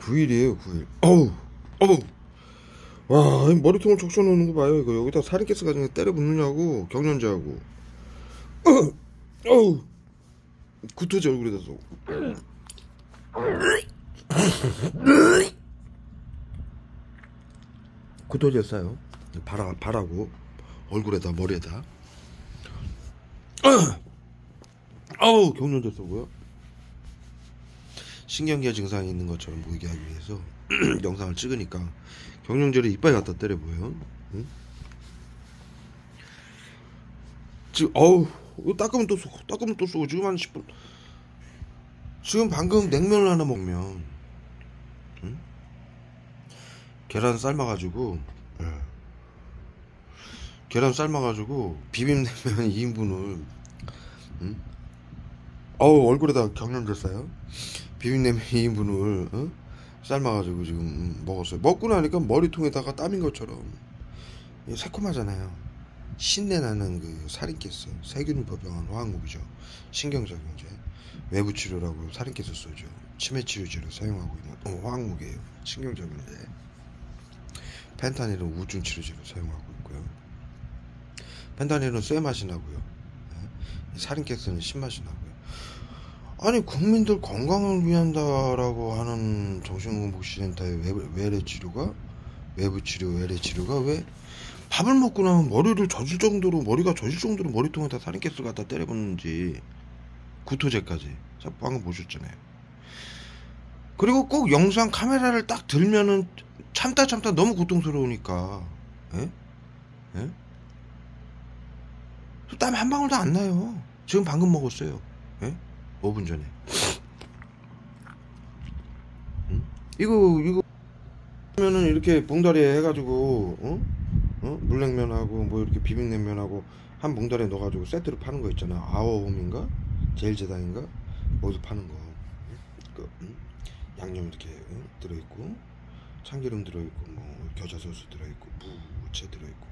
9일이에요 9일. 어우 와, 이 머리통을 적셔 놓는 거 봐요. 이거 여기다 살인가스 가지고 때려 붓느냐고. 경련제하고. 어우 구토제 얼굴에다 쏘고. 구토제 싸요. 발하고 얼굴에다 머리에다. 어우 경련제 쏘고요. 신경계 증상이 있는 것처럼 보이게 하기 위해서 영상을 찍으니까 경련제를 이빨에 갖다 때려보여요. 응? 지금 닦으면 또 쏘고 지금 한 10분. 지금 방금 냉면을 하나 먹으면, 응? 계란 삶아가지고 비빔냉면 2인분을 응? 얼굴에다 경련제 싸요. 비빔냉면 2인분을 삶아가지고 지금 먹었어요. 먹고 나니까 머리통에다가 땀인 것처럼 새콤하잖아요. 신내나는 그 살인가스, 세균을 보병한 화학무기죠. 신경작용제, 외부치료라고 살인가스 쏘죠. 치매치료제로 사용하고 있는 화학무기예요. 신경작용제. 펜타닐은 우울증치료제로 사용하고 있고요. 펜타닐은 쇠맛이 나고요. 살인가스는 신맛이 나고요. 아니 국민들 건강을 위한다라고 하는 정신건강복지센터의 외래치료가, 외부치료 외래치료가 왜 밥을 먹고 나면 머리가 젖을 정도로 머리통에다 살인가스를 갖다 때려붓는지, 구토제까지 방금 보셨잖아요. 그리고 꼭 영상 카메라를 딱 들면은 참다 너무 고통스러우니까 땀 한 방울도 안 나요. 지금 방금 먹었어요. 5분 전에. 이거 하면은 이렇게 봉다리에 해가지고 물냉면하고 뭐 이렇게 비빔냉면하고 한 봉다리에 넣어가지고 세트로 파는 거 있잖아. 아워홈인가 제일제당인가 거기서 파는 거. 양념 이렇게 들어있고, 참기름 들어있고, 뭐 겨자소스 들어있고, 무채 들어있고.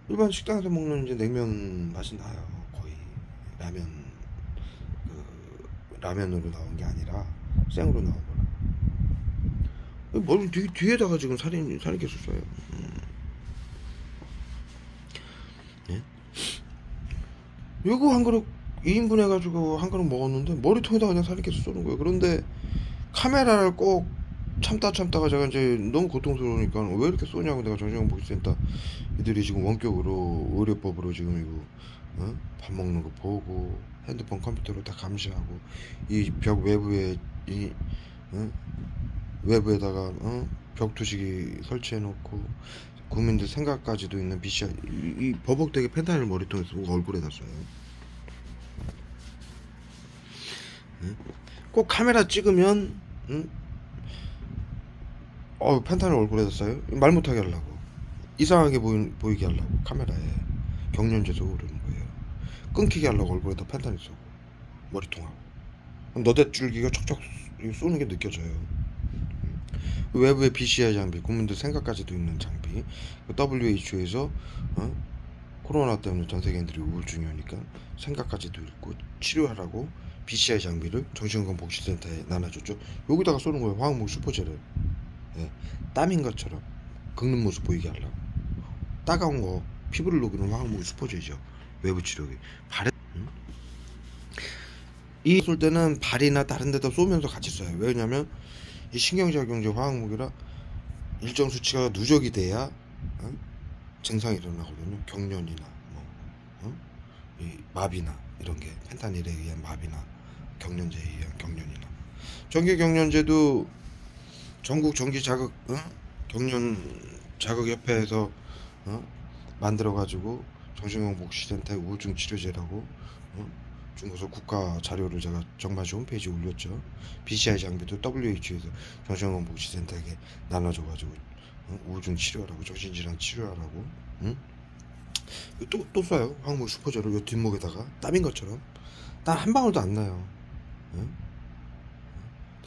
일반 식당에서 먹는 이제 냉면 맛이 나요. 거의 라면으로 나온 게 아니라 생으로 나온 거라. 머리 뒤에다가 지금 살인가스 써요. 예? 요거 한 그릇 2인분 해가지고 한 그릇 먹었는데 머리통에다 그냥 살인가스 쏘는 거예요. 그런데 카메라를 꼭 참다가 제가 이제 너무 고통스러우니까 왜 이렇게 쏘냐고 내가 정신건강복지센터 이들이 지금 원격으로 의료법으로 지금 이거 밥 먹는 거 보고 핸드폰 컴퓨터로 다 감시하고 이 벽 외부에 외부에다가 벽투시기 설치해 놓고 국민들 생각까지도 있는 BCI 이 버벅대게 펜타닐 머리통에 쏘고 얼굴에다 쏴요. 꼭 카메라 찍으면 펜타닐 얼굴에다 쏴요. 말 못하게 하려고, 이상하게 보이게 하려고 카메라에 경련제 쏘고 그러는 거예요. 끊기게 하려고 얼굴에다 펜타닐 쏘고 머리통하고 너댓줄기가 척척 쏘는 게 느껴져요. 외부의 BCI 장비, 국민들 생각까지도 있는 장비. WHO에서 코로나 때문에 전 세계인들이 우울증이 오니까 생각까지도 있고 치료하라고 BCI 장비를 정신건강복지센터에 나눠줬죠. 여기다가 쏘는 거예요. 화학무기 수포제를. 땀인 것처럼 긁는 모습 보이게 하려고. 따가운 거 피부를 녹이는 화학무기 수포제죠. 외부 치료기. 발에 이 쏠 때는 발이나 다른 데다 쏘면서 같이 쏴요. 왜냐면 이 신경작용제 화학무기라 일정 수치가 누적이 돼야 증상이 일어나거든요. 경련이나 이 마비나 이런 게 펜타닐에 의한 마비나 경련제에 의한 경련이나. 전기경련제도 전국 전기자극 경련 자극협회에서 만들어가지고 정신건강복지센터의 우울증 치료제라고 중고서 국가 자료를 제가 정말시 홈페이지에 올렸죠. BCI 장비도 WHO에서 정신건강복지센터에게 나눠줘가지고 우울증 치료하라고, 정신질환 치료하라고. 또 쏴요. 화학무기 수포제를 요 뒷목에다가 땀인 것처럼. 땀 한 방울도 안 나요.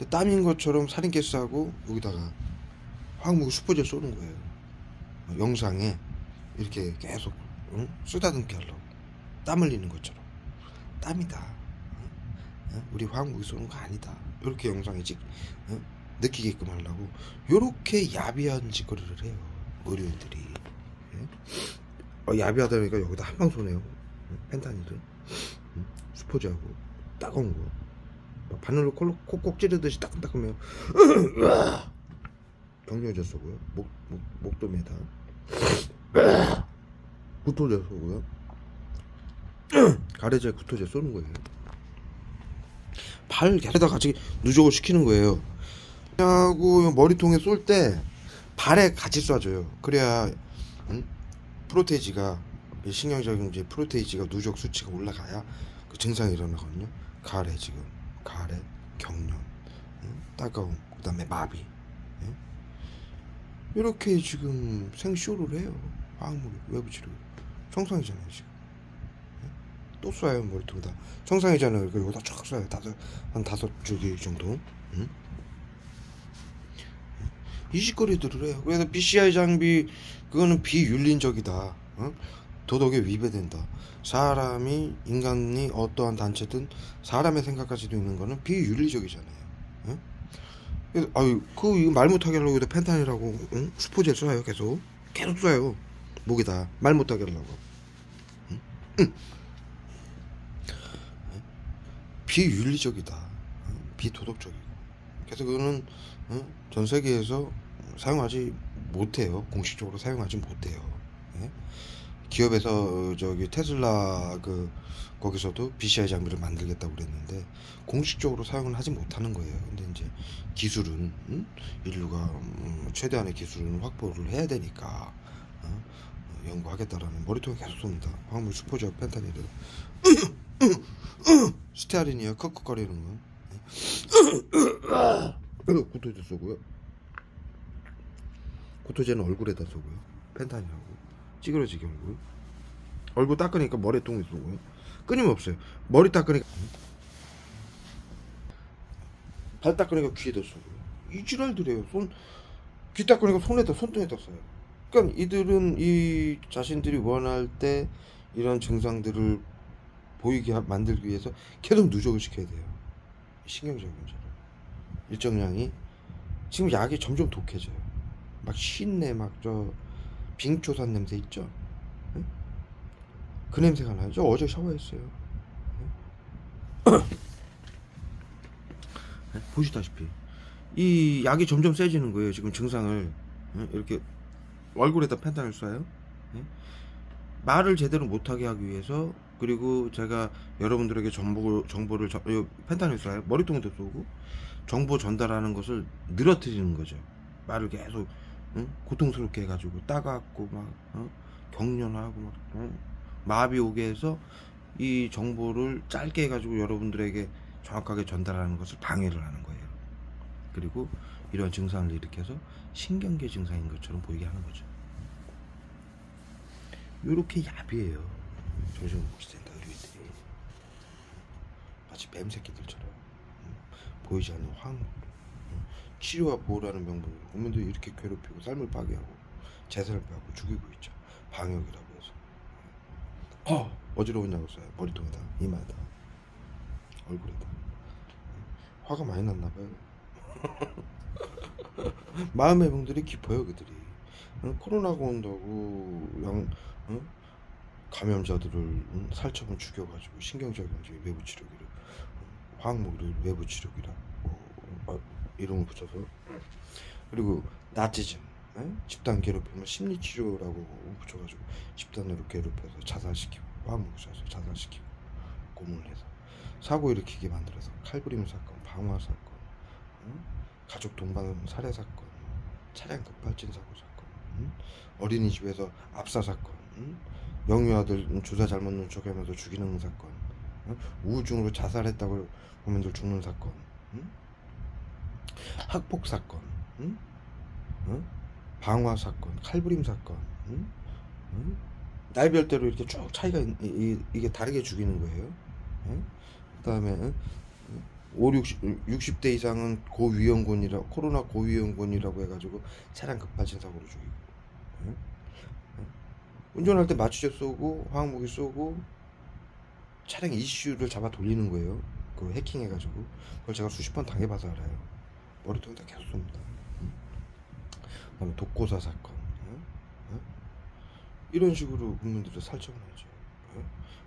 땀인 것처럼 살인가스하고 여기다가 화학무기 수포제 쏘는 거예요. 영상에 이렇게 계속 쓰다듬게 하려고. 땀 흘리는 것처럼. 땀이다. 우리 화학무기 쏘는 거 아니다. 이렇게 영상에 느끼게끔 하려고 요렇게 야비한 짓거리를 해요, 의료인들이. 야비하다 보니까 여기다 한 방 쏘네요. 펜타닐을. 스포즈하고 따가운 거 바늘로 콕콕 찌르듯이 따끔따끔해요. 경련제 쏘고요. 목도 매다. 구토제 쏘고요. 가래제 구토제 쏘는 거예요. 발 계속 같이 누적을 시키는 거예요. 하고 머리통에 쏠 때 발에 같이 쏴줘요. 그래야 프로테이지가, 신경적인 이제 프로테이지가 누적 수치가 올라가야 그 증상이 일어나거든요. 가래, 지금 가래, 경련, 따가움, 그 다음에 마비. 이렇게 지금 생쇼를 해요. 화학물이 외부 치료. 청소이잖아요 지금. 또 쏴요 머리통에다. 청상이잖아요. 그리고 여기다 쫙 쏴요. 한 5줄기 정도. 이 짓거리들을 해요. 그래서 BCI 장비 그거는 비윤리적이다. 도덕에 위배된다. 사람이, 인간이 어떠한 단체든 사람의 생각까지도 있는 거는 비윤리적이잖아요. 그래서 이거 말 못하게 하려고 펜타닐하고 수포제 쏴요. 계속 쏴요. 목에다 말 못하게 하려고. 비윤리적이다. 비도덕적이고. 그래서 그거는 전 세계에서 사용하지 못해요. 공식적으로 사용하지 못해요. 기업에서 저기 테슬라 거기서도 BCI 장비를 만들겠다고 그랬는데 공식적으로 사용을 하지 못하는 거예요. 근데 이제 기술은 인류가 최대한의 기술은 확보를 해야 되니까 연구하겠다라는. 머리통에 계속 쏩니다. 화학물 수포자 펜타닐을. 스테아린이야 컥컥거리는 건. 구토제 쏘고요. 구토제는 얼굴에다 쏘고요. 펜타닐하고 찌그러지게 얼굴 닦으니까 머리통에 쏘고요. 끊임없어요. 머리 닦으니까 발 닦으니까 귀에다 쏘고요. 이 지랄들이에요. 귀 닦으니까 손등에다 쏴요. 그러니까 이들은 이 자신들이 원할 때 이런 증상들을 보이게 만들기 위해서 계속 누적을 시켜야 돼요. 신경적인 문제로. 일정량이 지금 약이 점점 독해져요. 막 쉰내, 막 빙초산 냄새 있죠? 그 냄새가 나요. 저 어제 샤워했어요. 보시다시피 이 약이 점점 세지는 거예요. 지금 증상을 이렇게 얼굴에다 펜타닐 쏴요. 말을 제대로 못하게 하기 위해서. 그리고 제가 여러분들에게 정보를 펜타닐 쏴요. 머리통에도 쏘고 정보 전달하는 것을 늘어뜨리는 거죠. 말을 계속 고통스럽게 해가지고 따갑고 막 경련하고 막 마비 오게 해서 이 정보를 짧게 해가지고 여러분들에게 정확하게 전달하는 것을 방해를 하는 거예요. 그리고 이런 증상을 일으켜서 신경계 증상인 것처럼 보이게 하는 거죠. 요렇게 야비해요. 정신건강센터 의료인들이. 마치 뱀새끼들처럼 보이지 않는 화학물. 치료와 보호라는 명분으로 국민들이 이렇게 괴롭히고 삶을 파괴하고 재산을 빼앗고 죽이고 있죠. 방역이라고 해서. 어지러웠냐고 써요. 머리통에다, 이마에다, 얼굴에다. 화가 많이 났나봐요. 마음의 병들이 깊어요. 그들이. 코로나가 온다고 감염자들을 살처분 죽여가지고 신경적인 외부 치료기를, 화학무기를 외부 치료기라고 이름을 붙여서. 그리고 나치즘, 집단 괴롭힘을 심리치료라고 붙여가지고 집단으로 괴롭혀서 자살시키고, 화학무기 쏴서 자살시키고, 고문을 해서 사고 일으키게 만들어서 칼부림 사건, 방화 사건, 가족 동반 살해 사건, 차량 급발진 사고 사건, 어린이집에서 압사 사건, 영유아들 주사 잘못 놓은 척하면서 죽이는 사건, 우울증으로 자살했다고 보면들 죽는 사건, 학폭 사건, 방화 사건, 칼부림 사건, 날별대로 이렇게 쭉 차이가 이게 다르게 죽이는 거예요. 그 다음에 60대 이상은 코로나 고위험군이라고 해가지고 차량 급발진 사고로 죽이고, 운전할 때 마취제 쏘고 화학무기 쏘고 차량 이슈를 잡아 돌리는 거예요. 그 해킹해가지고 그걸 제가 수십 번 당해봐서 알아요. 머리통에다 계속 쏩니다. 그다음에 독고사 사건, 이런 식으로 국민들을 살처분 하죠.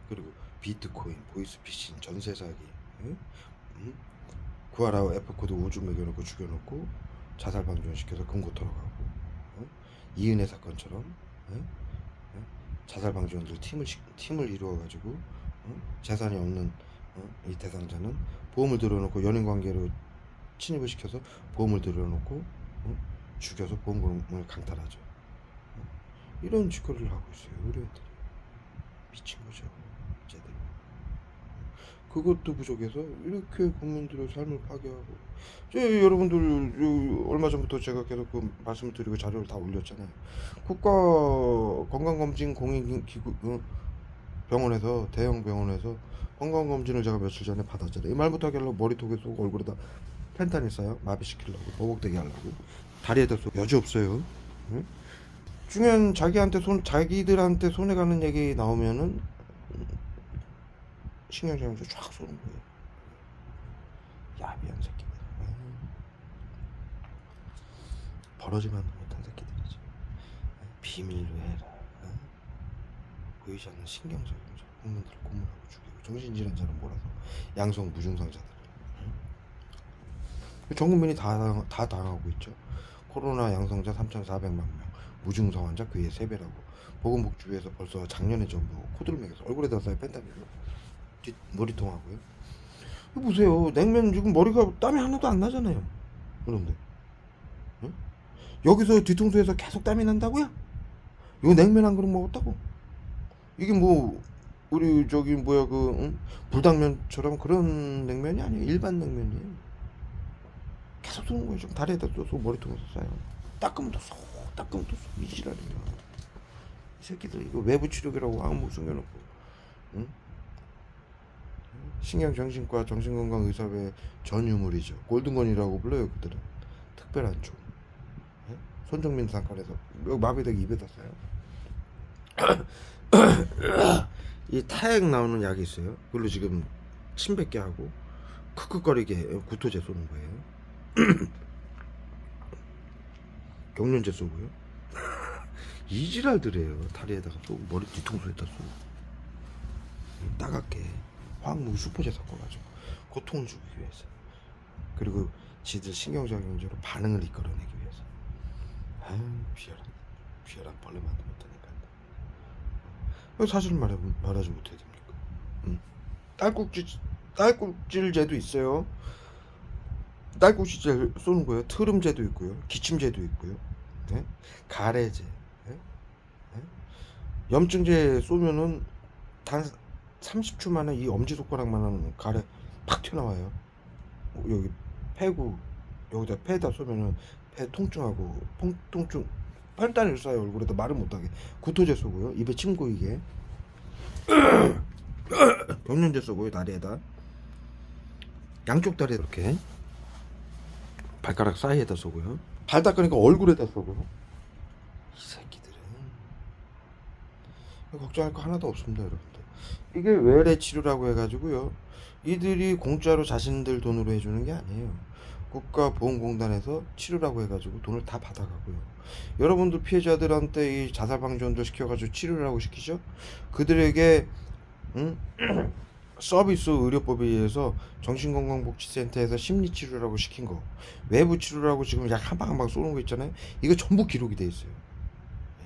그리고 비트코인, 보이스피싱, 전세 사기, 구하라 F코드 우주 매겨놓고 죽여놓고 자살 방지원시켜서 금고 털어가고, 이은혜 사건처럼 자살 방지원들 팀을 이루어가지고 재산이 없는 이 대상자는 보험을 들여놓고 연인 관계로 침입을 시켜서 보험을 들여놓고 죽여서 보험금을 강탈하죠. 이런 짓거리를 하고 있어요. 의료인들이 미친 거죠. 제대로. 그것도 부족해서 이렇게 국민들의 삶을 파괴하고, 여러분들 얼마 전부터 제가 계속 그 말씀을 드리고 자료를 다 올렸잖아요. 국가 건강검진 공인기구 병원에서, 대형 병원에서 건강검진을 제가 며칠 전에 받았잖아요. 이 말 못하게 하려고 머리통에 쏘고 얼굴에다 펜타닐 쏴요. 마비시키려고, 보복되게 하려고. 다리에다 쏘고. 여지 없어요. 중요한 자기들한테 손해가는 얘기 나오면은 신경전에서 쫙 쏘는 거예요. 야비한 새끼들. 버러지만 못한 새끼들이지. 비밀로 해라. 보이지 않는 신경적인 국민들을 고문하고 죽이고 정신질환자는 몰아서 양성 무증상자들. 전 국민이 다 당하고 있죠. 코로나 양성자 3,400만 명, 무증상 환자 그의 3배라고. 보건복지부에서 벌써 작년에 전부 코드를 매겨서 얼굴에다 쏴요. 펜타닐로. 머리통하고요. 보세요. 냉면 지금 머리가 땀이 하나도 안 나잖아요. 그런데 여기서 뒤통수에서 계속 땀이 난다고요? 이거 냉면 한 그릇 먹었다고? 이게 뭐 우리 저기 뭐야 불당면처럼 그런 냉면이 아니에요. 일반 냉면이에요. 계속 쏘는 거예요. 지금 다리에다 쏘고 머리통에서 쏴요. 닦으면 또 쏘, 닦으면 또 쏘. 이지랄이야. 이 새끼들 이거 외부 치료기라고 아무 숨겨놓고, 신경정신과 정신건강의사회 전유물이죠. 골든건이라고 불러요. 그들은 특별한 종. 손정민 상권에서 마비되게 입에다 써요. 이 타액 나오는 약이 있어요. 그걸로 지금 침 뱉게 하고 크크거리게 구토제 쏘는 거예요. 경련제 쏘고요. 이지랄들이에요. 다리에다가 쏘고 머리 뒤통수에다 쏘고 따갑게 화학무기 수포제 섞어가지고 고통을 주기 위해서, 그리고 지들 신경정신적으로 반응을 이끌어내기 위해서. 아유, 비열한 벌레 만도 못하니까. 왜 사실을 말하지 못해야 됩니까? 딸꾹질제도 있어요. 딸꾹질제 쏘는 거예요. 트름제도 있고요. 기침제도 있고요. 네? 가래제, 네? 네? 염증제 쏘면은 단 30초 만에 이 엄지손가락만한 가래 팍 튀어나와요. 여기 폐구, 여기다 폐에다 쏘면은 폐 통증하고 통증 펜타닐 쏴요. 얼굴에다 말을 못하게. 구토제 쏘고요. 입에 침 고이게. 경련제 쏘고요. 다리에다, 양쪽 다리에 이렇게 발가락 사이에다 쏘고요. 발 닦으니까 얼굴에다 쏘고요. 이 새끼들은 걱정할 거 하나도 없습니다, 여러분들. 이게 외래 치료라고 해가지고요, 이들이 공짜로 자신들 돈으로 해주는 게 아니에요. 국가보험공단에서 치료라고 해가지고 돈을 다 받아가고요. 여러분들 피해자들한테 이 자살방지원들 시켜가지고 치료라고 시키죠. 그들에게 서비스 의료법에 의해서 정신건강복지센터에서 심리치료라고 시킨 거, 외부 치료라고 지금 약 한 방 한 방 쏘는 거 있잖아요. 이거 전부 기록이 돼 있어요. 네?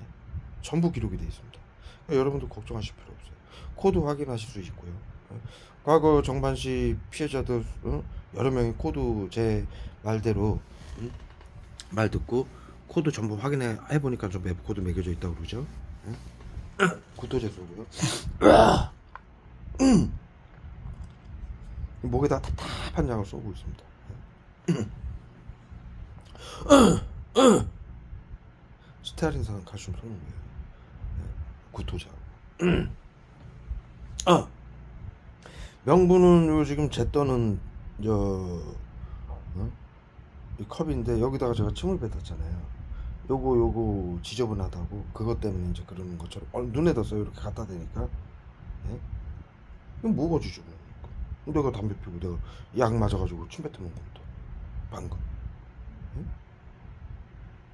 전부 기록이 돼 있습니다. 그러니까 여러분들 걱정하실 필요 없어요. 코드 확인하실 수 있고요. 과거 정반시 피해자들 여러 명이 코드 제 말대로 말 듣고 코드 전부 확인해 보니까 좀 외부 코드 매겨져 있다고 그러죠. 구토제 쏘고요. 목에다 답답한 약을 쏘고 있습니다. 스테아린산 칼슘 쏘는 거예요. 구토제. 명분은 요 지금 제 떠는 이 컵인데, 여기다가 제가 침을 뱉었잖아요. 요거 지저분하다고, 그것 때문에 이제 그러는 것처럼 눈에다 써요. 이렇게 갖다 대니까. 네? 이건 뭐가 지저분합니까? 내가 담배 피우고 내가 약 맞아가지고 침 뱉어먹은 것도 방금. 응?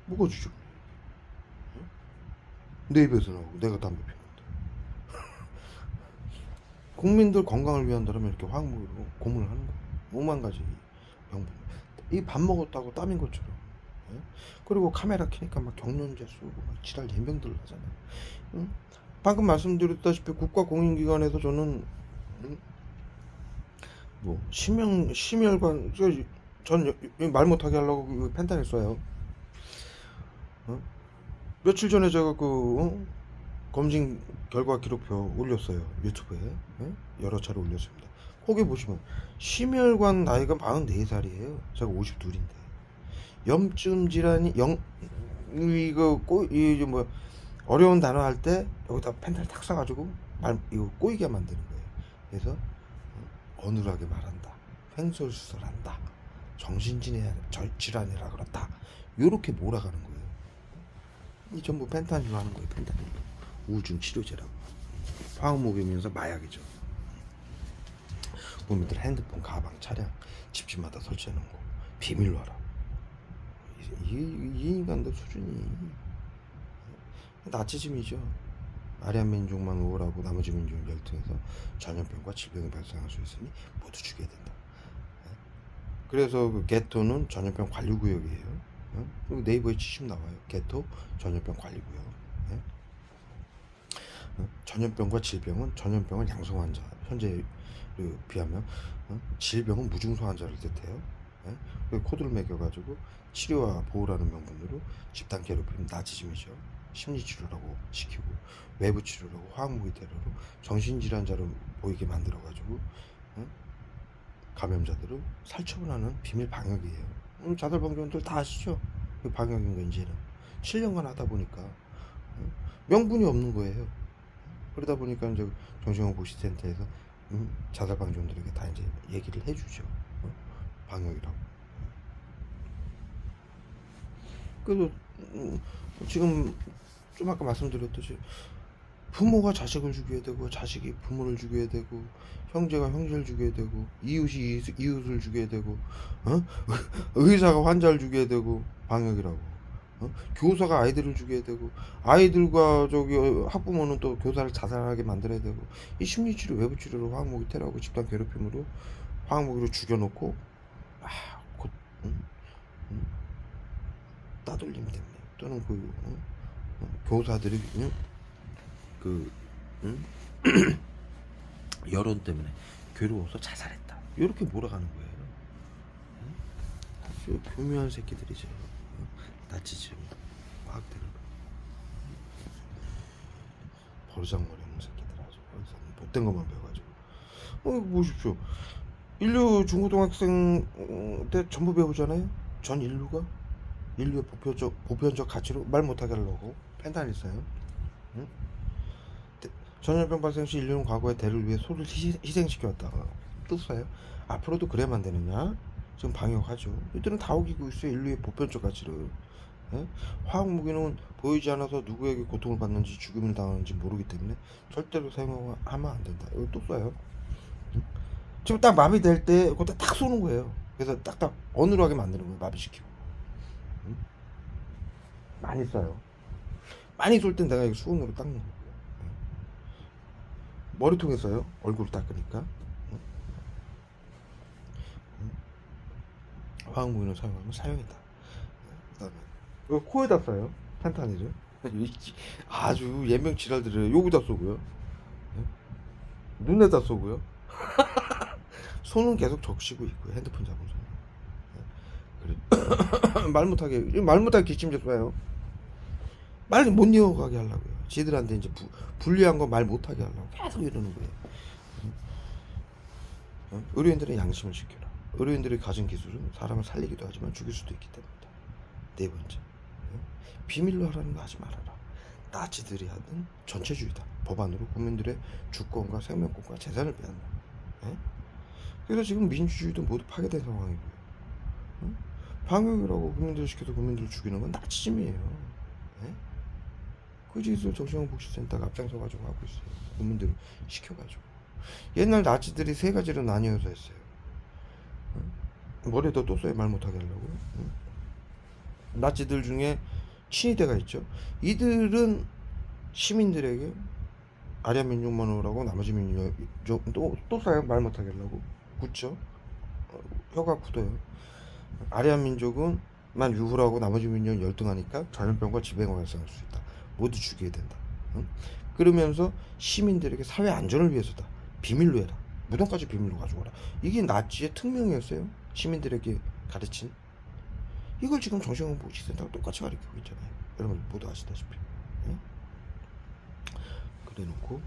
뭐가 주죠? 내 입에서 나오고 내가 담배 피운 건데. 국민들 건강을 위한다면 이렇게 화학무기로 고문을 하는 거예요. 5만 가지 명분. 이 밥 먹었다고 땀인 것처럼. 예? 그리고 카메라 켜니까 막 경련제 쏘고 막 지랄 연병들 하잖아요. 응? 방금 말씀드렸다시피 국가공인기관에서 저는 뭐 심혈관 전 말 못하게 하려고 펜타닐 쏴요. 어? 며칠 전에 제가 검진 결과 기록표 올렸어요. 유튜브에. 예? 여러 차례 올렸습니다. 거기 보시면 심혈관 나이가 44살이에요. 제가 52인데 염증 질환이 어려운 단어 할 때 여기다 펜탈 탁 쏴가지고 이거 꼬이게 만드는 거예요. 그래서 어눌하게 말한다, 횡설수설한다, 정신질환이라 그렇다, 요렇게 몰아가는 거예요. 이 전부 펜타닐로 하는 거예요. 펜타닐로 우울증 치료제라고. 화학무기면서 마약이죠. 국민들 핸드폰, 가방, 차량 집집마다 설치해놓은 거 비밀로 하라. 이 인간들 수준이 나치즘이죠. 아리안 민족만 우월하고 나머지 민족은 열등해서 전염병과 질병이 발생할 수 있으니 모두 죽여야 된다. 그래서 그 게토는 전염병 관리구역이에요. 네이버에 치시면 나와요. 게토 전염병 관리구역. 전염병과 질병은 전염병을 양성 환자, 현재에 비하면 질병은 무증서 환자를 뜻해요. 코드를 매겨가지고 치료와 보호라는 명분으로 집단 괴롭힘, 나치즘이죠. 심리치료라고 시키고 외부 치료라고 화학무기 테러로 정신질환자로 보이게 만들어가지고 감염자들을 살처분하는 비밀 방역이에요. 자살방지원들 다 아시죠? 그 방역인 거 이제는 7년간 하다 보니까 명분이 없는 거예요. 그러다 보니까 이제 정신건강복지센터에서 자살방지원들에게 다 이제 얘기를 해주죠. 방역이라고. 그래도 지금 좀 아까 말씀드렸듯이 부모가 자식을 죽여야 되고 자식이 부모를 죽여야 되고 형제가 형제를 죽여야 되고 이웃이 이웃을 죽여야 되고 의사가 환자를 죽여야 되고 방역이라고. 교사가 아이들을 죽여야 되고 아이들과 학부모는 또 교사를 자살하게 만들어야 되고 이 심리치료 외부치료로 화학무기 테러하고 집단 괴롭힘으로 화학무기로 죽여놓고 곧 따돌림 때문에 또는 교사들이 여론 때문에 괴로워서 자살했다. 이렇게 몰아가는 거예요. 아주 교묘한 새끼들이죠. 나치즘, 과학대로 버르장머리 없는 새끼들 아주 못된 것만 배워가지고. 보십시오. 인류 중고등학생 때 전부 배우잖아요. 전 인류가 인류의 보편적 가치로 말 못하게 하려고 펜타닐 써요. 전염병 발생 시 인류는 과거의 대를 위해 소를 희생시켜왔다가 또 써요. 앞으로도 그래야만 되느냐? 지금 방역하죠. 이들은 다 어기고 있어요. 인류의 보편적 가치를. 화학무기는 보이지 않아서 누구에게 고통을 받는지 죽음을 당하는지 모르기 때문에 절대로 사용하면 안 된다. 이거 또 써요. 지금 딱 마비될 때 그때 딱 쏘는 거예요. 그래서 딱딱 어눌하게 만드는 거예요. 마비시키고. 많이 써요. 많이 쏠 땐 내가 이거 수건으로 닦는 거예요. 머리통에 써요. 얼굴 닦으니까. 화학무기를 사용하면 사형이다. 그 다음에 코에다 써요. 펜타닐을. 아주 예명 지랄들을 여기다 쏘고요. 눈에다 쏘고요. 손은 계속 적시고 있고요. 핸드폰 잡은 손. 그래. 말 못하게 기침제 쏴요. 말 못 이어가게 하려고요. 지들한테 이제 불리한 거 말 못하게 하려고 계속 이러는 거예요. 의료인들의 양심을 지켜라. 의료인들이 가진 기술은 사람을 살리기도 하지만 죽일 수도 있기 때문이다. 네 번째, 비밀로 하라는 거 하지 말아라. 나치들이 하는 전체주의다. 법안으로 국민들의 주권과 생명권과 재산을 빼앗는다. 그래서 지금 민주주의도 모두 파괴된 상황이고요. 방역이라고 국민들을 시켜서 국민들을 죽이는 건 나치즘이에요. 그 짓을 정신건강복지센터가 앞장서가지고 하고 있어요. 국민들을 시켜가지고. 옛날 나치들이 세 가지로 나뉘어서 했어요. 머리에다 또 써요. 말 못하게 하려고. 나치들 중에 친위대가 있죠. 이들은 시민들에게 아리아 민족만 오라고 나머지 민족 또 써요. 말 못하게 하려고. 굳죠. 혀가 굳어요. 아리아 민족은 만 유후라고 나머지 민족은 열등하니까 전염병과 지병을 발생할 수 있다. 모두 죽여야 된다. 그러면서 시민들에게 사회 안전을 위해서다. 비밀로 해라. 무덤까지 비밀로 가져가라. 이게 나치의 특명이었어요. 시민들에게 가르친. 이걸 지금 정신건강보건센터가 똑같이 가르치고 있잖아요. 여러분 모두 아시다시피. 그래놓고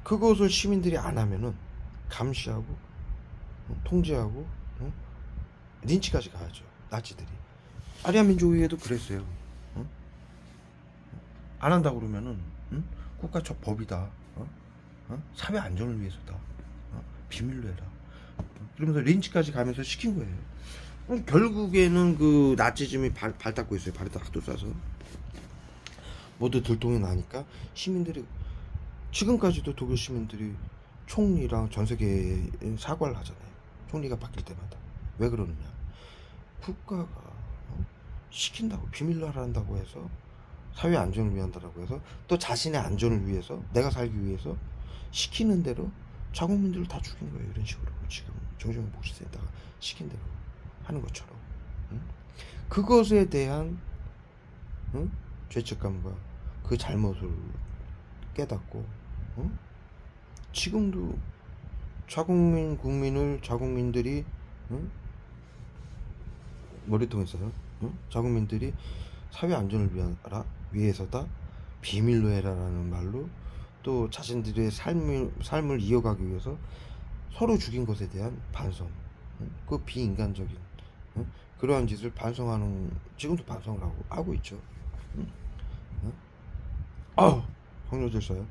그것을 시민들이 안 하면은 감시하고 통제하고 린치까지 가야죠. 나치들이. 아리아 민족에도 그랬어요. 안 한다고 그러면은 국가 저 법이다. 사회 안전을 위해서다. 비밀로 해라. 그러면서 린치까지 가면서 시킨 거예요. 결국에는 그 나치즘이 발 닦고 있어요. 발에다 악도 쏴서 모두 들통이 나니까 시민들이 지금까지도 독일 시민들이 총리랑 전 세계에 사과를 하잖아요. 총리가 바뀔 때마다. 왜 그러느냐? 국가가 시킨다고 비밀로 하란다고 해서 사회 안전을 위한다라고 해서 또 자신의 안전을 위해서 내가 살기 위해서 시키는 대로 자국민들을 다 죽인 거예요. 이런 식으로 지금 정신건강보건센터가 시킨 대로 하는 것처럼. 그것에 대한 죄책감과 그 잘못을 깨닫고 지금도 자국민들이 머리통에서요. 자국민들이 사회 안전을 위해서다. 비밀로 해라라는 말로 또 자신들의 삶을 이어가기 위해서 서로 죽인 것에 대한 반성, 그 비인간적인 그러한 짓을 반성하는, 지금도 반성을 하고 있죠. 성녀질서요.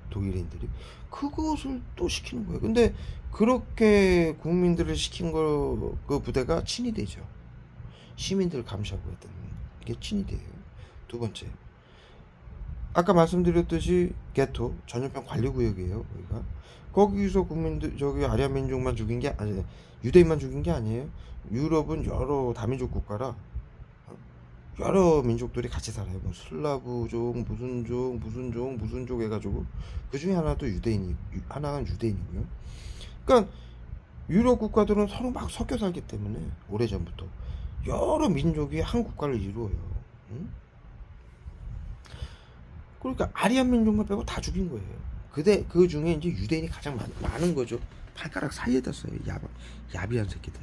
독일인들이 그것을 또 시키는 거예요. 근데 그렇게 국민들을 시킨 그 부대가 친위대죠. 시민들을 감시하고 했던 게 친위대예요. 두 번째, 아까 말씀드렸듯이 게토 전염병 관리구역이에요. 거기서 국민들, 저기 아리아 민족만 죽인 게 아니, 유대인만 죽인 게 아니에요. 유럽은 여러 다민족 국가라 여러 민족들이 같이 살아요. 뭐 슬라브족, 무슨 족 해가지고 그 중에 하나도 하나는 유대인이고요. 그러니까 유럽 국가들은 서로 막 섞여 살기 때문에 오래전부터 여러 민족이 한 국가를 이루어요. 그러니까 아리안 민족만 빼고 다 죽인 거예요. 그 중에 이제 유대인이 가장 많은 거죠. 발가락 사이에다 써요. 야비한 새끼들.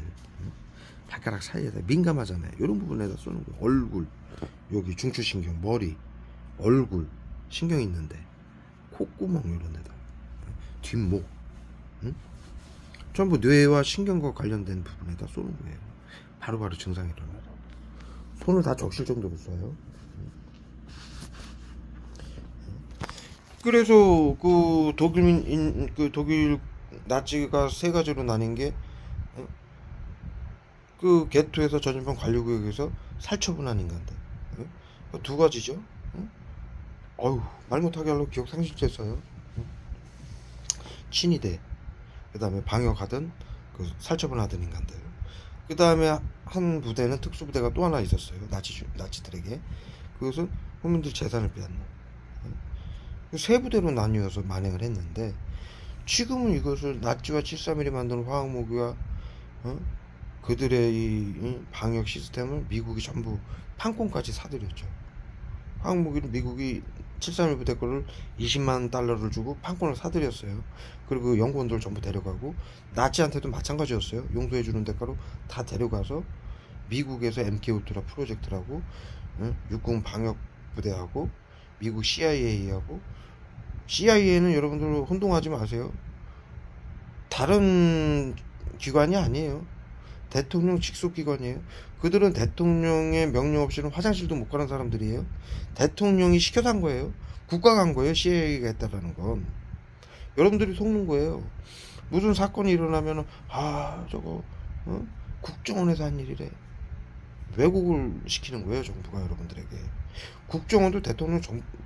발가락 사이에다 민감하잖아요. 이런 부분에다 쏘는 거예요. 얼굴, 여기 중추신경, 머리, 얼굴 신경 있는데 콧구멍 이런 데다, 뒷목, 전부 뇌와 신경과 관련된 부분에다 쏘는 거예요. 바로바로 증상이 일어나요. 손을 다 적실 정도로 쏴요. 그래서 그 독일 나치가 세 가지로 나뉜 게 그 게토에서 전염병 관리구역에서 살처분한 인간들, 두 가지죠. 말 못하게 하려고 기억 상실됐어요. 친위대, 그 다음에 방역하던 그 살처분하던 인간들, 그 다음에 한 부대는 특수부대가 또 하나 있었어요. 나치들에게. 그것은 국민들 재산을 빼앗는 세 부대로 나뉘어서 만행을 했는데, 지금은 이것을 나치와 731이 만드는 화학무기와 그들의 이 방역 시스템을 미국이 전부 판권까지 사들였죠. 화학무기를 미국이 731 부대 거를 20만 달러를 주고 판권을 사들였어요. 그리고 연구원들 전부 데려가고, 나치한테도 마찬가지였어요. 용서해주는 대가로 다 데려가서 미국에서 MK울트라 프로젝트라고 육군 방역 부대하고 미국 CIA하고, CIA는 여러분들 혼동하지 마세요. 다른 기관이 아니에요. 대통령 직속 기관이에요. 그들은 대통령의 명령 없이는 화장실도 못 가는 사람들이에요. 대통령이 시켜서 한 거예요. 국가가 한 거예요. CIA가 했다라는 건. 여러분들이 속는 거예요. 무슨 사건이 일어나면은 저거 국정원에서 한 일이래. 왜곡을 시키는 거예요, 정부가 여러분들에게. 국정원도 대통령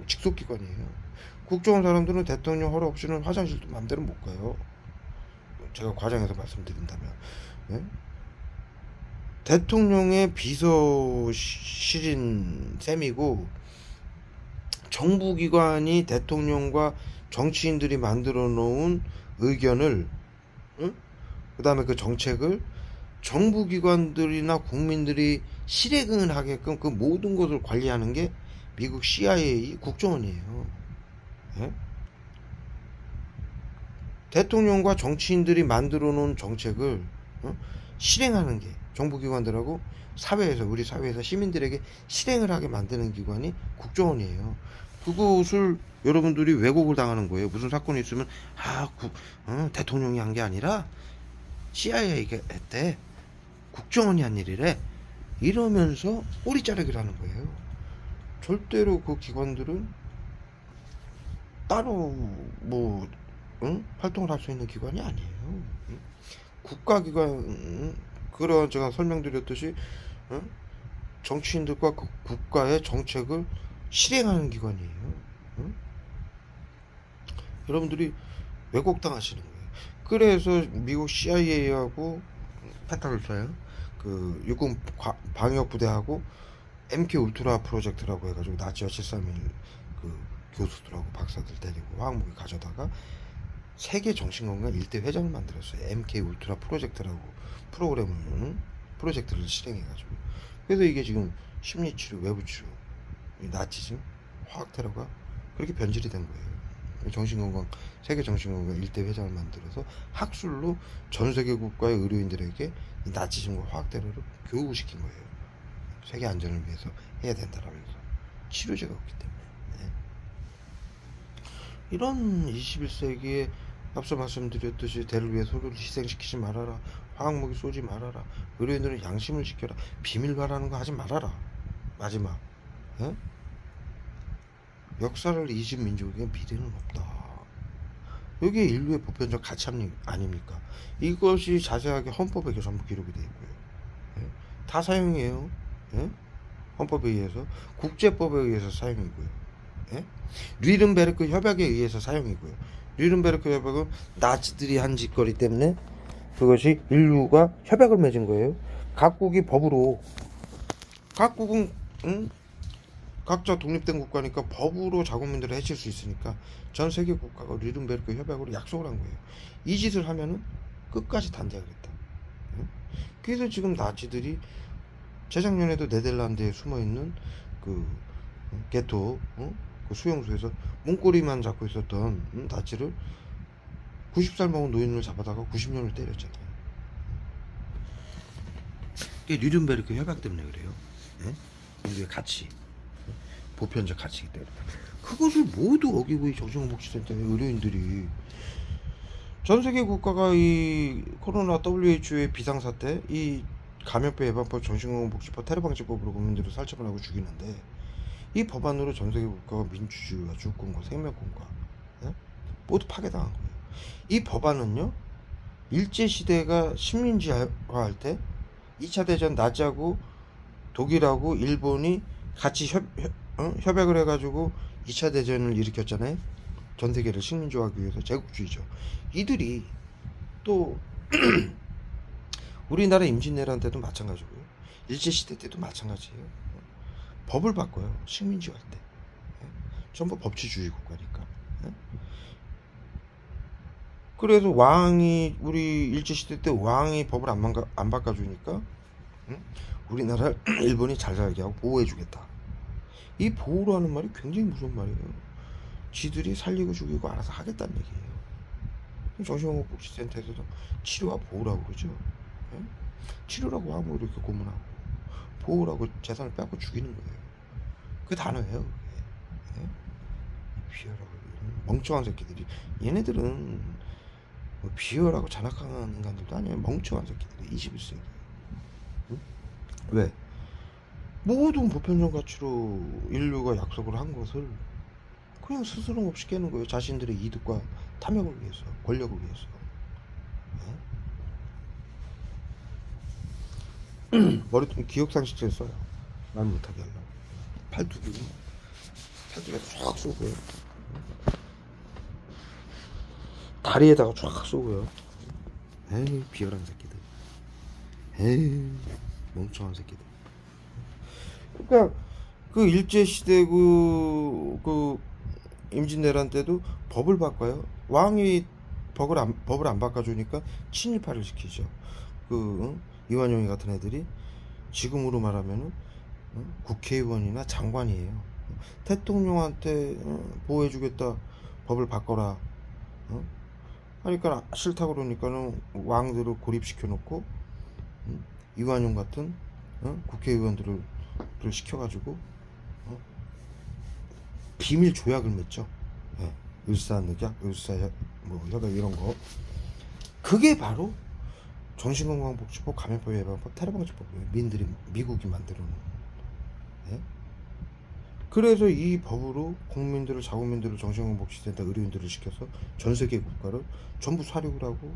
직속기관이에요. 국정원 사람들은 대통령 허락 없이는 화장실도 마음대로 못 가요. 제가 과장해서 말씀드린다면. 예? 대통령의 비서실인 셈이고, 정부기관이 대통령과 정치인들이 만들어 놓은 의견을, 응? 그 다음에 그 정책을 정부기관들이나 국민들이 실행을 하게끔 그 모든 것을 관리하는 게 미국 CIA 국정원이에요. 예? 대통령과 정치인들이 만들어 놓은 정책을 실행하는 게 정부기관들하고 사회에서, 우리 사회에서 시민들에게 실행을 하게 만드는 기관이 국정원이에요. 그것을 여러분들이 왜곡을 당하는 거예요. 무슨 사건이 있으면 대통령이 한 게 아니라 CIA가 했대, 국정원이 한 일이래, 이러면서 꼬리 자르기를 하는 거예요. 절대로 그 기관들은 따로 활동을 할 수 있는 기관이 아니에요. 국가기관, 그런 제가 설명드렸듯이 정치인들과 그 국가의 정책을 실행하는 기관이에요. 여러분들이 왜곡당하시는 거예요. 그래서 미국 CIA하고 펜타곤사요, 그 육군 방역부대하고 MK 울트라 프로젝트라고 해가지고 나치와 731 그 교수들하고 박사들 데리고 화학무기 가져다가 세계 정신건강 1대 회장을 만들었어요. MK 울트라 프로젝트라고 프로젝트를 실행해가지고. 그래서 이게 지금 심리치료, 외부치료, 나치즘, 화학테러가 그렇게 변질이 된 거예요. 정신건강, 세계 정신건강 1대 회장을 만들어서 학술로 전 세계 국가의 의료인들에게 이 나치즘과 화학테러를 교육을 시킨 거예요. 세계 안전을 위해서 해야 된다라면서. 치료제가 없기 때문에. 네. 이런 21세기에 앞서 말씀드렸듯이 대를 위해 소를 희생시키지 말아라, 화학무기 쏘지 말아라, 의료인들은 양심을 지켜라, 비밀 말하는 거 하지 말아라. 마지막, 예? 역사를 잊은 민족에게 미래는 없다. 여기에 인류의 보편적 가치 아닙니까? 이것이 자세하게 헌법에 전부 기록이 되어 있고요. 예? 다 사용이에요. 예? 헌법에 의해서, 국제법에 의해서 사용이고요. 예? 뉘른베르크 협약에 의해서 사용이고요. 뉘른베르크 협약은 나치들이 한 짓거리 때문에 그것이 인류가 협약을 맺은 거예요. 각국이 법으로, 각국은 각자 독립된 국가니까 법으로 자국민들을 해칠 수 있으니까 전 세계 국가가 뉘른베르크 협약으로 약속을 한 거예요. 이 짓을 하면은 끝까지 단대하겠다. 그래서 지금 나치들이 재작년에도 네덜란드에 숨어있는 그 게토, 그 수용소에서 문고리만 잡고 있었던 나치를 90살 먹은 노인을 잡아다가 90년을 때렸잖아요. 이게 뉘른베르크 협약 때문에 그래요. 인류의 가치, 보편적 가치이기 때문에. 그것을 모두 어기고 이 정신건강복지센터의 의료인들이, 전세계 국가가 이 코로나 WHO의 비상사태, 이 감염병 예방법, 정신건강복지법, 테러방지법으로 국민들을 살처분 하고 죽이는데, 이 법안으로 전세계 국가가 민주주의와 주권과 생명권과 모두 파괴당한 거예요. 이 법안은요, 일제시대가 식민지화할 때 2차 대전 나치하고 독일하고 일본이 같이 협약을 해가지고 2차 대전을 일으켰잖아요. 전 세계를 식민지화하기 위해서. 제국주의죠. 이들이 또 우리나라 임진왜란 때도 마찬가지고요. 일제시대 때도 마찬가지예요. 법을 바꿔요. 식민지화할 때. 전부 법치주의 국가니까. 그래서 왕이, 우리 일제시대 때 왕이 법을 안 바꿔주니까 우리나라를 일본이 잘 살게 하고 보호해주겠다. 이 보호로 하는 말이 굉장히 무서운 말이에요. 지들이 살리고 죽이고 알아서 하겠다는 얘기예요. 정신건강복지센터에서도 치료와 보호라고 그러죠. 치료라고 하면 이렇게 고문하고, 보호라고 재산을 빼앗고 죽이는 거예요. 그 단어예요. 비열하고 멍청한 새끼들이. 얘네들은 뭐 비열하고 잔악한 인간들도 아니에요. 멍청한 새끼들이 21세기. 왜? 모든 보편적 가치로 인류가 약속을 한 것을 그냥 스스럼 없이 깨는 거예요. 자신들의 이득과 탐욕을 위해서, 권력을 위해서. 머리통 기억상실증 써요. 말 못하게 하려고. 팔뚝이 쫙 쏘고요. 다리에다가 쫙 쏘고요. 에이 비열한 새끼들. 에이 멍청한 새끼들. 그러니까 그 일제시대 그 임진왜란 때도 법을 바꿔요. 왕이 법을 안 바꿔주니까 친일파를 시키죠. 이완용이 같은 애들이 지금으로 말하면은 국회의원이나 장관이에요. 대통령한테 보호해주겠다, 법을 바꿔라. 하니까 싫다 그러니까는 왕들을 고립시켜 놓고 이완용 같은 국회의원들을 시켜가지고 비밀 조약을 맺죠. 을사늑약, 혈액 이런 거. 그게 바로 정신건강복지법, 감염법 예방법, 테러방지법이에요. 미국이 만들어 놓은. 그래서 이 법으로 국민들을, 자국민들을 정신건강복지센터 의료인들을 시켜서 전 세계 국가를 전부 사륙을 하고,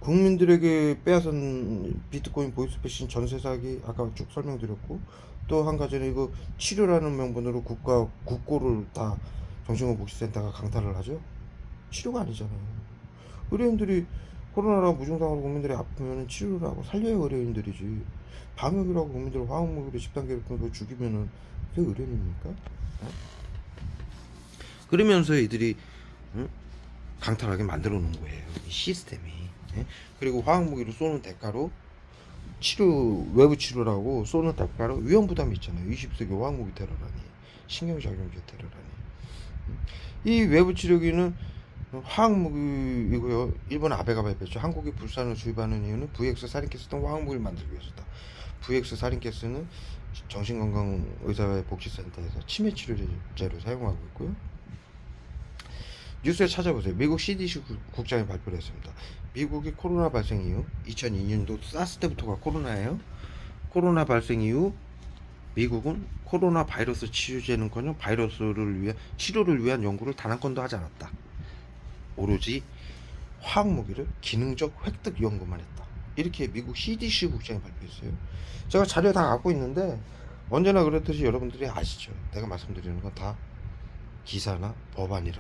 국민들에게 빼앗은 비트코인, 보이스피싱, 전세 사기 아까 쭉 설명드렸고, 또 한 가지는 이거 치료라는 명분으로 국고를 다 정신건강복지센터가 강탈을 하죠. 치료가 아니잖아요. 의료인들이 코로나라고 무증상으로 국민들이 아프면 치료를 하고 살려야 의료인들이지. 방역이라고 국민들을 화학무기로 집단 괴롭히고 죽이면은 그게 의료인입니까? 그러면서 이들이 강탈하게 만들어 놓은 거예요, 이 시스템이. 그리고 화학무기로 쏘는 대가로 외부 치료라고 쏘는 대가로 위험부담이 있잖아요. 20세기 화학무기 테러라니, 신경작용제 테러라니. 이 외부 치료기는 화학무기이고요. 일본 아베가 발표했죠. 한국이 불산을 수입하는 이유는 VX 살인가스 등 화학무기를 만들기 위해서다. VX 살인가스는 정신건강의사복지센터에서 치매치료제로 사용하고 있고요. 뉴스에 찾아보세요. 미국 CDC 국장이 발표를 했습니다. 미국이 코로나 발생 이후 2002년도 사스 때부터가 코로나예요. 코로나 발생 이후 미국은 코로나 바이러스 치료제는커녕 치료를 위한 연구를 단 한 건도 하지 않았다. 오로지 화학무기를 기능적 획득 연구만 했다. 이렇게 미국 CDC 국장이 발표했어요. 제가 자료 다 갖고 있는데 언제나 그렇듯이 여러분들이 아시죠. 내가 말씀드리는 건 다 기사나 법안인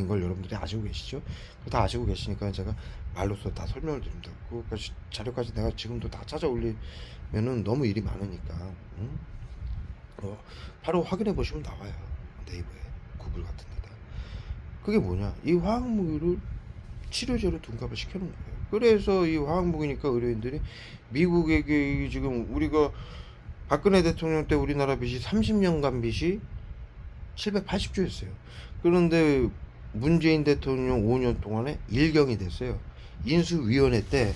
걸 여러분들이 아시고 계시죠. 다 아시고 계시니까 제가 말로써 다 설명을 드립니다. 그 자료까지 내가 지금도 다 찾아 올리면은 너무 일이 많으니까 바로 확인해 보시면 나와요. 네이버에, 구글 같은 데다. 그게 뭐냐, 이 화학무기를 치료제로 둔갑을 시켜놓은 거예요. 그래서 이 화학무기니까 의료인들이 미국에게 지금 우리가 박근혜 대통령 때 우리나라 빚이 30년간 빚이 780조였어요. 그런데 문재인 대통령 5년 동안에 일경이 됐어요. 인수위원회 때,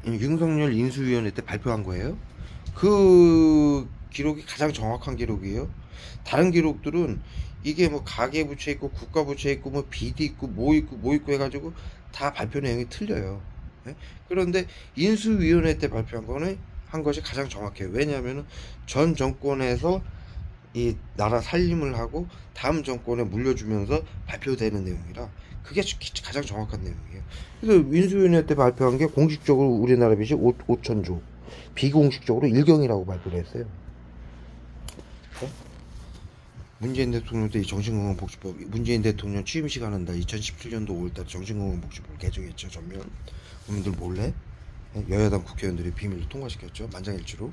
윤석열 인수위원회 때 발표한 거예요. 그 기록이 가장 정확한 기록이에요. 다른 기록들은 이게 뭐 가계부채 있고 국가부채 있고 뭐 빚이 있고 뭐 있고 해가지고 다 발표 내용이 틀려요. 그런데 인수위원회 때 발표한 거는 한 것이 가장 정확해요. 왜냐하면 전 정권에서 이 나라 살림을 하고 다음 정권에 물려주면서 발표되는 내용이라 그게 가장 정확한 내용이에요. 그래서 인수위원회 때 발표한 게 공식적으로 우리나라 빚이 5천조, 비공식적으로 일경이라고 발표를 했어요. 문재인 대통령 때 정신건강복지법, 문재인 대통령 취임식 하는 날 2017년도 5월달 정신건강복지법을 개정했죠. 전면 국민들 몰래 여야당 국회의원들이 비밀로 통과시켰죠. 만장일치로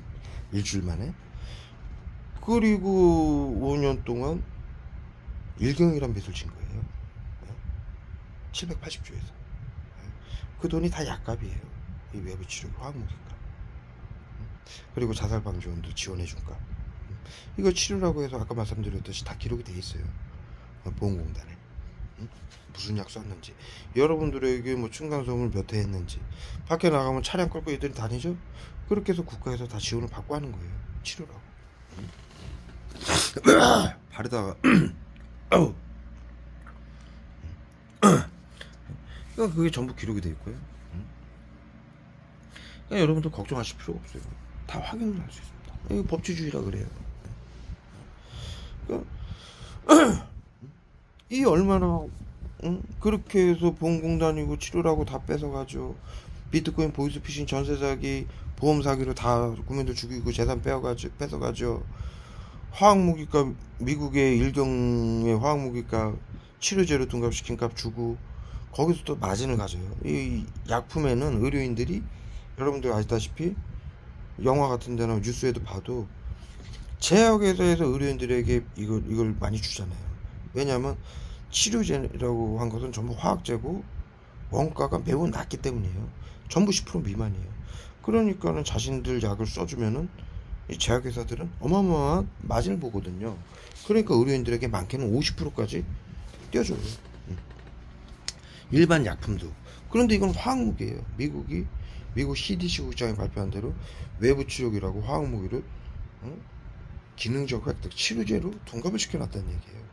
일주일 만에. 그리고 5년 동안 일경이란 빚을 진 거예요. 780조에서. 그 돈이 다 약값이에요. 이 외부 치료 화학무기값. 그리고 자살방지원도 지원해준값. 이거 치료라고 해서 아까 말씀드렸듯이 다 기록이 돼 있어요. 보험공단에. 무슨 약 썼는지, 여러분들에게 뭐 층간소음을 몇 회 했는지, 밖에 나가면 차량 끌고 애들이 다니죠. 그렇게 해서 국가에서 다 지원을 받고 하는 거예요. 치료라고. 바르다가 그러니까 그게 전부 기록이 돼 있고요. 그러니까 여러분들 걱정하실 필요가 없어요. 다 확인을 할 수 있습니다. 이거 법치주의라 그래요. 그러니까 이 얼마나 그렇게 해서 보험공단이고 치료라고 다 뺏어가죠. 비트코인, 보이스피싱, 전세사기, 보험 사기로 다 국민들 죽이고 재산 뺏어가죠. 화학무기값, 미국의 일경의 화학무기값 치료제로 둔갑시킨 값 주고 거기서 또 마진을 가져요. 이 약품에는 의료인들이 여러분들 아시다시피 영화 같은 데나 뉴스에도 봐도 제약회사에서 의료인들에게 이걸 많이 주잖아요. 왜냐하면 치료제라고 한 것은 전부 화학제고 원가가 매우 낮기 때문이에요. 전부 10% 미만이에요. 그러니까는 자신들 약을 써주면은 이 제약회사들은 어마어마한 마진을 보거든요. 그러니까 의료인들에게 많게는 50%까지 떼어줘요. 일반 약품도. 그런데 이건 화학무기예요. 미국 CDC 국장이 발표한 대로 외부 치료기라고 화학무기를 기능적 획득 치료제로 둔갑을 시켜놨다는 얘기예요.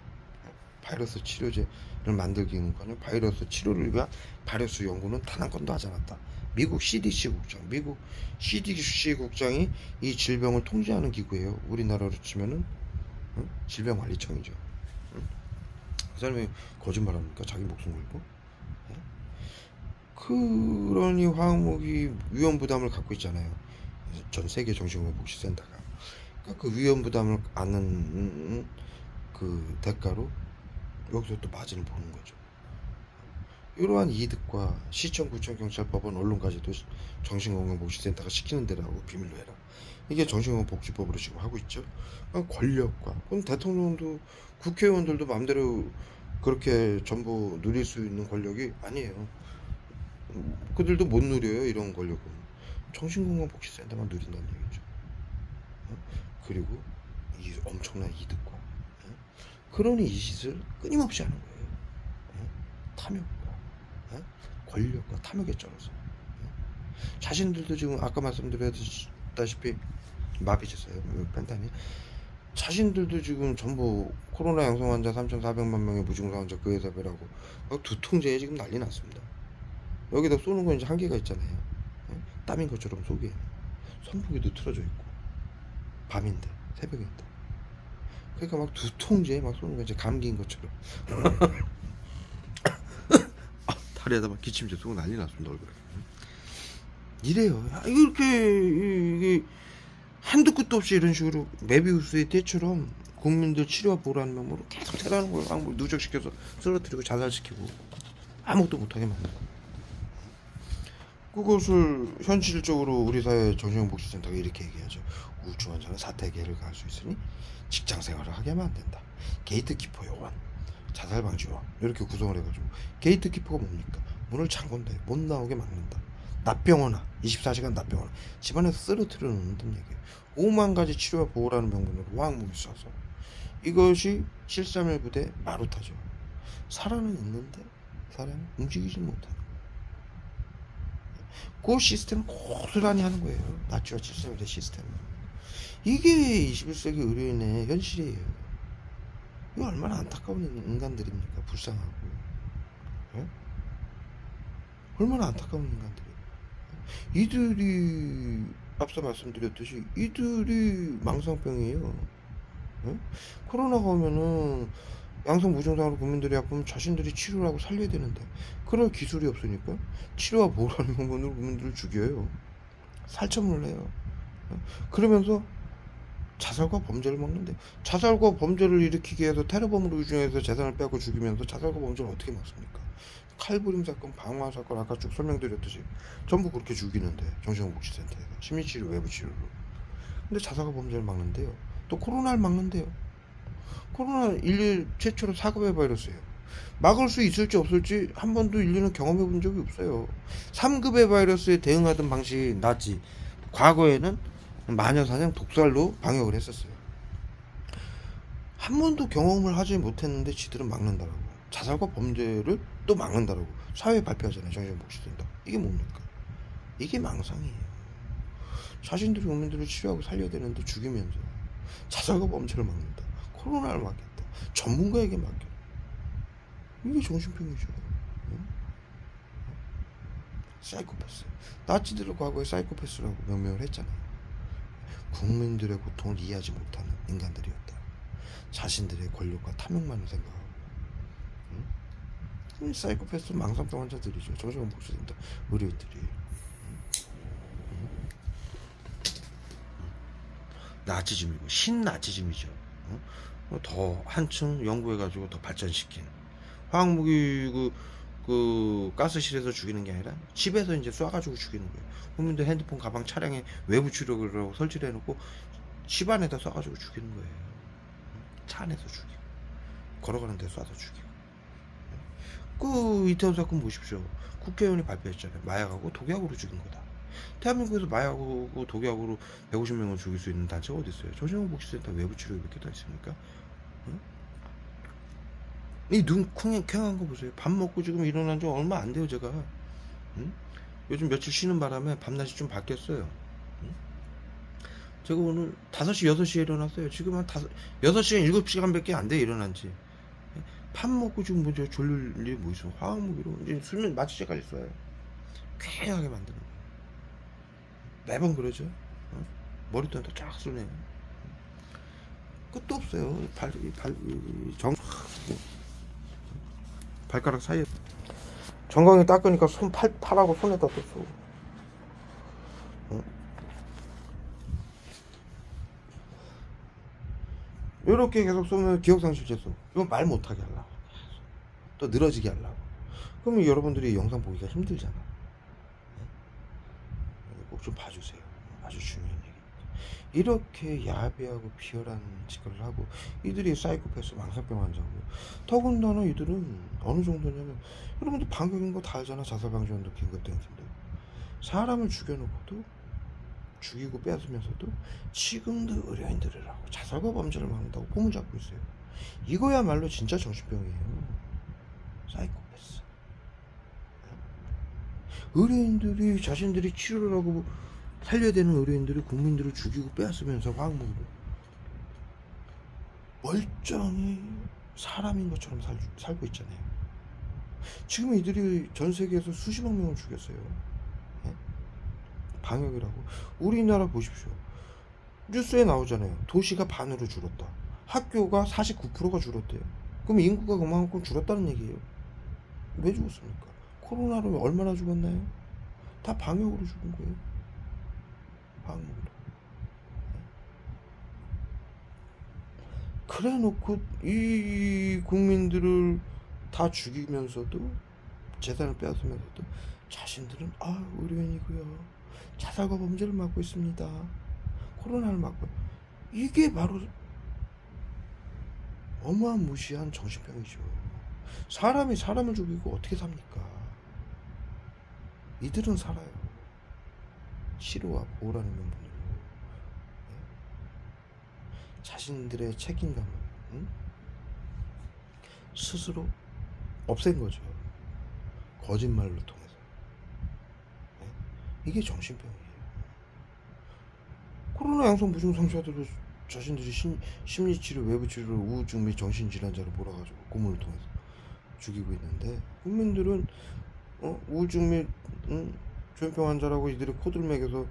바이러스 치료제를 만들기 위한 바이러스 치료를 위한 바이러스 연구는 단 한 건도 하지 않았다. 미국 CDC 국장이 이 질병을 통제하는 기구예요. 우리나라로 치면은 질병관리청이죠. 그 사람이 거짓말합니까? 자기 목숨 걸고. 그러니 화학무기 위험 부담을 갖고 있잖아요. 전 세계 정신건강복지센터가. 그러니까 그 위험 부담을 안는 그 대가로 여기서 또 마진을 보는 거죠. 이러한 이득과 시청, 구청, 경찰, 법원, 언론까지도 정신건강복지센터가 시키는 대로 하고 비밀로 해라. 이게 정신건강복지법으로 지금 하고 있죠. 권력과 그럼 대통령도 국회의원들도 마음대로 그렇게 전부 누릴 수 있는 권력이 아니에요. 그들도 못 누려요. 이런 권력은 정신건강복지센터만 누린다는 얘기죠. 그리고 이 엄청난 이득과 그러니 이 짓을 끊임없이 하는 거예요. 탐욕과 권력과 탐욕에 쩔어서 자신들도 지금 아까 말씀드렸다시피 마비됐어요. 펜타닐. 자신들도 지금 전부 코로나 양성 환자 3,400만 명의 무증상 환자 그 회사배라고 두통제에 지금 난리 났습니다. 여기다 쏘는 건 이제 한계가 있잖아요. 땀인 것처럼 속에 선풍기도 틀어져 있고 밤인데 새벽인데 그러니까 막 두통제에 막 쏘는 건 이제 감기인 것처럼 다리에다 막 기침제 쏘고 난리 났습니다. 얼굴에. 이래요. 이게 한두 끝도 없이 이런 식으로 메비우스의 떼처럼 국민들 치료와 보호라는 명목으로 계속 테러하는 거예요. 항상 누적시켜서 쓰러뜨리고 자살시키고 아무것도 못하게 만드는 거예요. 그것을 현실적으로 우리 사회 정신건강복지센터가 이렇게 얘기하죠. 우울증 환자는 사태 해결을 가할 수 있으니 직장생활을 하게 하면 안 된다. 게이트키퍼 요원, 자살방지원 이렇게 구성을 해가지고 게이트키퍼가 뭡니까? 문을 잠근다. 못 나오게 막는다. 납병원아 24시간 납병원아 집안에서 쓰러뜨려 놓는다는 얘기예요. 5만 가지 치료와 보호라는 명분으로 화학무기 쏴서 이것이 731 부대 마루타죠. 살아는 있는데 사람이 움직이지 못하는 그 시스템을 고스란히 하는 거예요. 나치와 731의 시스템을. 이게 21세기 의료인의 현실이에요. 이거 얼마나 안타까운 인간들입니까? 불쌍하고. 네? 얼마나 안타까운 인간들이에요. 이들이 앞서 말씀드렸듯이 이들이 망상병이에요. 네? 코로나가 오면은 양성 무증상으로 국민들이 아프면 자신들이 치료를 하고 살려야 되는데 그럴 기술이 없으니까 치료와 보호라는 명분으로 국민들을 죽여요. 살처분을 해요. 그러면서 자살과 범죄를 막는데 자살과 범죄를 일으키게 해서 테러범으로 유증해서 재산을 빼고 죽이면서 자살과 범죄를 어떻게 막습니까? 칼부림 사건, 방화 사건 아까 쭉 설명드렸듯이 전부 그렇게 죽이는데 정신건강복지센터에서 심리치료, 외부치료로. 근데 자살과 범죄를 막는데요. 또 코로나를 막는데요. 코로나 인류 최초로 4급의 바이러스예요. 막을 수 있을지 없을지 한 번도 인류는 경험해 본 적이 없어요. 3급의 바이러스에 대응하던 방식이 낫지. 과거에는 마녀사냥 독살로 방역을 했었어요. 한 번도 경험을 하지 못했는데 지들은 막는다라고. 자살과 범죄를 또 막는다라고 사회에 발표하잖아요. 정신건강복지센터. 이게 뭡니까? 이게 망상이에요. 자신들이 국민들을 치료하고 살려야 되는데 죽이면서 자살과 범죄를 막는다. 코로나를 막겠다. 전문가에게 맡겨. 이게 정신병이죠. 응? 사이코패스. 나치들을 과거에 사이코패스라고 명명을 했잖아요. 국민들의 고통을 이해하지 못하는 인간들이었다. 자신들의 권력과 탐욕만을 생각하고. 응? 사이코패스 망상병 환자들이죠. 정신건강복지센터 의료인들이. 나치즘이고 신나치즘이죠. 더 한층 연구해가지고 더 발전시킨 화학무기 그 가스실에서 죽이는 게 아니라 집에서 이제 쏴가지고 죽이는 거예요. 국민들 핸드폰, 가방, 차량에 외부 추력으로 설치를 해놓고 집 안에다 쏴가지고 죽이는 거예요. 차 안에서 죽이고 걸어가는 데 쏴서 죽이고. 그 이태원 사건 보십시오. 국회의원이 발표했잖아요. 마약하고 독약으로 죽인 거다. 대한민국에서 마약하고 독약으로 150명을 죽일 수 있는 단체가 어디 있어요? 조정원 복지센터 외부 치료 몇 개 다 있습니까? 응? 이 눈 퀭한 거 보세요. 밥 먹고 지금 일어난 지 얼마 안 돼요, 제가. 응? 요즘 며칠 쉬는 바람에 밤낮이 좀 바뀌었어요. 응? 제가 오늘 5시, 6시에 일어났어요. 지금 한 6시간, 7시간 밖에 안 돼, 일어난 지. 밥 먹고 지금 먼저 졸릴 일이 뭐 있어. 화학무기로 이제 수면 마취제 까지 써요. 쾌하게 만드는 거예요. 매번 그러죠. 머리도 쫙 쏘네. 끝도 없어요. 발가락 사이에 정강이 닦으니까 팔하고 손에다 또 쏘고. 이렇게 계속 쏘면 기억상실제 쏘고. 이건 말 못하게 하려고, 또 늘어지게 하려고. 그러면 여러분들이 영상 보기가 힘들잖아. 꼭 좀 봐주세요. 아주 중요한 얘기. 이렇게 야비하고 비열한 짓을 하고, 이들이 사이코패스, 망상병 환자고, 더군다나 이들은 어느 정도냐면, 여러분들 방역인 거 다 알잖아. 자살방지원도 긴급대응팀도. 사람을 죽여놓고도, 죽이고 빼앗으면서도 지금도 의료인들을 하고 자살과 범죄를 막는다고 포문 잡고 있어요. 이거야말로 진짜 정신병이에요. 사이코패스. 의료인들이 자신들이 치료를 하고 살려야 되는 의료인들이 국민들을 죽이고 빼앗으면서 화학무기로 멀쩡히 사람인 것처럼 살고 있잖아요. 지금 이들이 전 세계에서 수십억 명을 죽였어요. 방역이라고. 우리나라 보십시오. 뉴스에 나오잖아요. 도시가 반으로 줄었다. 학교가 49%가 줄었대요. 그럼 인구가 그만큼 줄었다는 얘기예요. 왜 죽었습니까? 코로나로 얼마나 죽었나요? 다 방역으로 죽은 거예요. 방역으로. 그래 놓고 이 국민들을 다 죽이면서도, 재산을 빼앗으면서도 자신들은 의료인이고요, 자살과 범죄를 막고 있습니다, 코로나를 막고. 이게 바로 어마무시한 정신병이죠. 사람이 사람을 죽이고 어떻게 삽니까? 이들은 살아요. 치료와 보호라는 명분으로. 자신들의 책임감을 스스로 없앤 거죠. 거짓말로 통해서. 이게 정신병이에요. 코로나 양성 무증 상처들을 자신들이 심리치료, 외부치료를 우울증 및 정신질환자로 몰아가지고 고문을 통해서 죽이고 있는데, 국민들은 우울증 및 조현병 환자라고 이들이 코드를 매겨서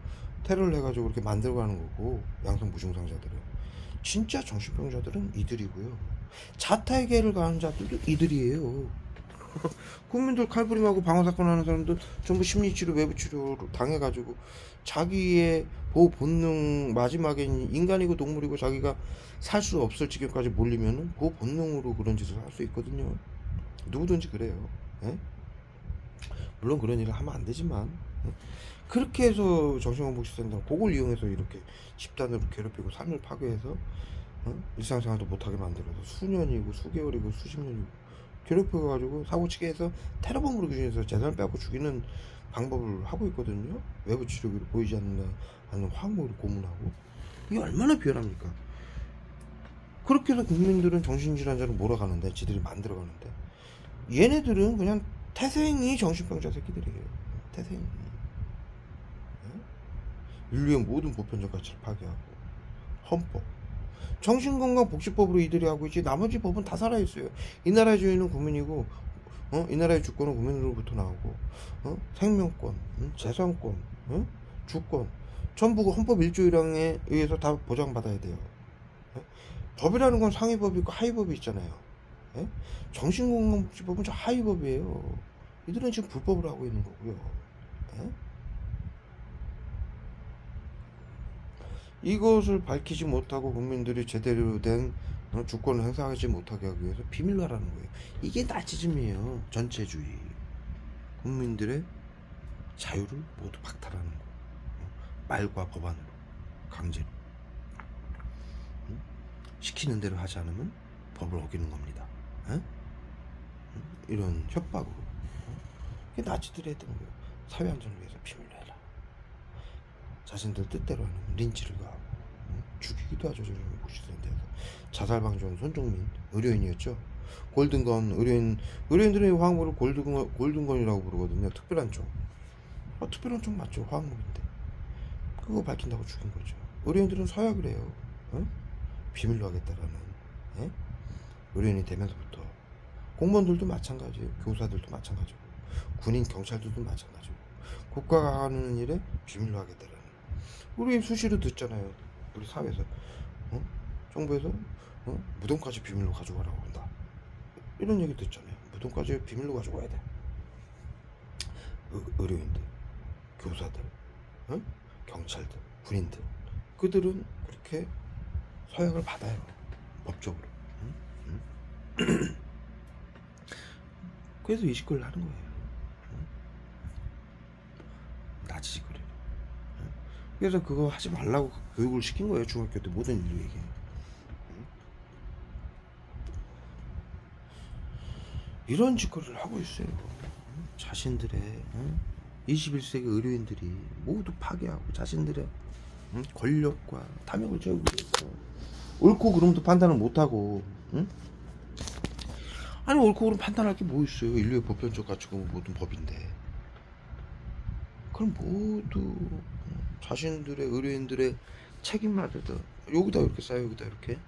테러를 해가지고 그렇게 만들어가는 거고, 양성 무증상자들은. 진짜 정신병자들은 이들이고요. 자타에게를 가하는 자들도 이들이에요. 국민들 칼부림하고 방어사건 하는 사람들 전부 심리치료, 외부치료로 당해가지고 자기의 보호 본능, 마지막에 인간이고 동물이고 자기가 살 수 없을 지경까지 몰리면은 보호 본능으로 그런 짓을 할 수 있거든요. 누구든지 그래요. 예? 물론 그런 일을 하면 안 되지만, 그렇게 해서 정신건복지센터 그걸 이용해서 이렇게 집단으로 괴롭히고 삶을 파괴해서 일상생활도 못하게 만들어서 수년이고 수개월이고 수십 년이고 괴롭혀가지고 사고치게 해서 테러범으로 규정해서 재산을 빼앗고 죽이는 방법을 하고 있거든요. 외부 치료기로 보이지 않는 화학무기로 고문하고. 이게 얼마나 비열합니까? 그렇게 해서 국민들은 정신질환자를 몰아가는데, 지들이 만들어가는데, 얘네들은 그냥 태생이 정신병자 새끼들이에요. 태생이. 인류의 모든 보편적 가치를 파괴하고, 헌법, 정신건강복지법으로 이들이 하고 있지, 나머지 법은 다 살아있어요. 이 나라의 주인은 국민이고, 이 나라의 주권은 국민으로부터 나오고, 생명권, 재산권, 주권, 전부 헌법 1조 1항에 의해서 다 보장받아야 돼요. 법이라는 건 상위법이 있고 하위법이 있잖아요. 정신건강복지법은 저 하위법이에요. 이들은 지금 불법을 하고 있는 거고요. 이것을 밝히지 못하고 국민들이 제대로 된 주권을 행사하지 못하게 하기 위해서 비밀로 하라는 거예요. 이게 나치즘이에요. 전체주의. 국민들의 자유를 모두 박탈하는 거. 말과 법안으로 강제로 시키는 대로 하지 않으면 법을 어기는 겁니다. 이런 협박으로. 이게 나치들이 했던 거예요. 사회 안전을 위해서 비밀로 해라. 자신들 뜻대로 하면 린치를 가하고 죽이기도 하죠. 저는 복지센터에서 자살방지원 손종민 의료인이었죠. 골든건 의료인들은 화학물을 골든건이라고 부르거든요. 특별한 총. 특별한 총 맞죠. 화학물인데 그거 밝힌다고 죽인 거죠. 의료인들은 서약을 해요. 비밀로 하겠다라는. 의료인이 되면서부터 공무원들도 마찬가지예요. 교사들도 마찬가지고 군인 경찰들도 마찬가지고 국가가 하는 일에 비밀로 하겠다라는. 우리 수시로 듣잖아요. 우리 사회에서 정부에서 무덤까지 비밀로 가져가라고 한다. 이런 얘기 듣잖아요. 무덤까지 비밀로 가져가야 돼. 의료인들, 교사들, 경찰들, 군인들, 그들은 그렇게 서약을 받아요. 법적으로. 그래서 이 짓거리를 하는 거예요. 나치 짓거리를. 그래서 그거 하지 말라고 교육을 시킨 거예요. 중학교 때 모든 인류에게. 이런 짓거리를 하고 있어요. 자신들의 21세기 의료인들이 모두 파괴하고 자신들의 권력과 탐욕을 채우고 있어. 옳고 그름도 판단을 못하고. 아니 옳고 그름 판단할 게 뭐 있어요. 인류의 보편적 가치가 모든 법인데. 그럼 모두 자신들의 의료인들의 책임마저도 여기다 이렇게 쌓여. 여기다 이렇게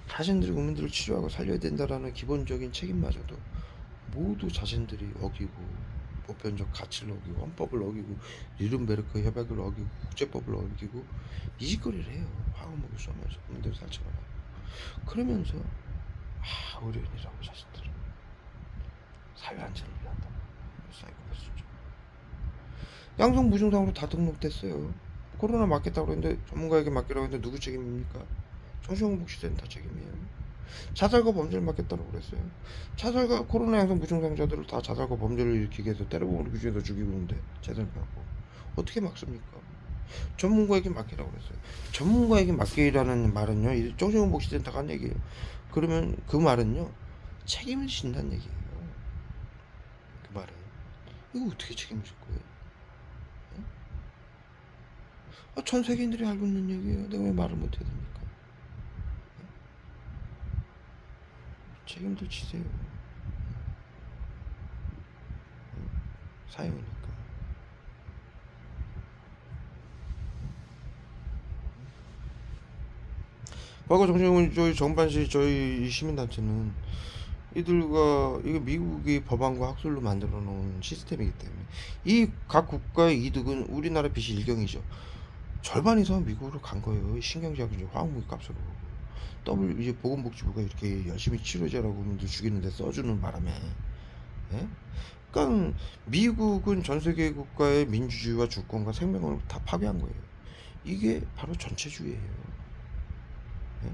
자신들이 국민들을 치료하고 살려야 된다라는 기본적인 책임마저도 모두 자신들이 어기고 보편적 가치를 어기고 헌법을 어기고 뉘른베르크 협약을 어기고 국제법을 어기고 이 짓거리를 해요. 화학무기 쏘면서 국민들을 살처하고. 그러면서 의료인이라고 자신들은 사회 안전을 위한다고 사이코패스죠. 양성 무증상으로 다 등록됐어요. 코로나 맞겠다고 했는데 전문가에게 맡기라고 했는데 누구 책임입니까? 정신건강복지센터 책임이에요. 자살과 범죄를 맡겠다고 그랬어요. 자살과 코로나 양성 무증상자들을 다 자살과 범죄를 일으키게 해서 때려봉으로 규제해서 죽이고 있는데 재산을 빼고 어떻게 막습니까? 전문가에게 맡기라고 그랬어요. 전문가에게 맡기라는 말은요, 정신건강복지센터가 한 얘기예요. 그러면 그 말은요, 책임을 진다는 얘기예요. 그 말은 이거 어떻게 책임을 질 거예요? 전 세계인들이 알고 있는 얘기예요. 내가 왜 말을 못 해야 됩니까? 책임들 지세요. 사연이니까. 과거 저희 정반시 저희 시민단체는 이들과 이게 미국이 법안과 학술로 만들어 놓은 시스템이기 때문에 이 각 국가의 이득은 우리나라 빚이 일경이죠. 절반 이상은 미국으로 간 거예요. 신경제약이죠. 화학무기 값으로. 이제 보건복지부가 이렇게 열심히 치료제라고 국민들 죽이는데 써주는 바람에. 예? 그러니까 미국은 전 세계 국가의 민주주의와 주권과 생명을 다 파괴한 거예요. 이게 바로 전체주의예요. 예?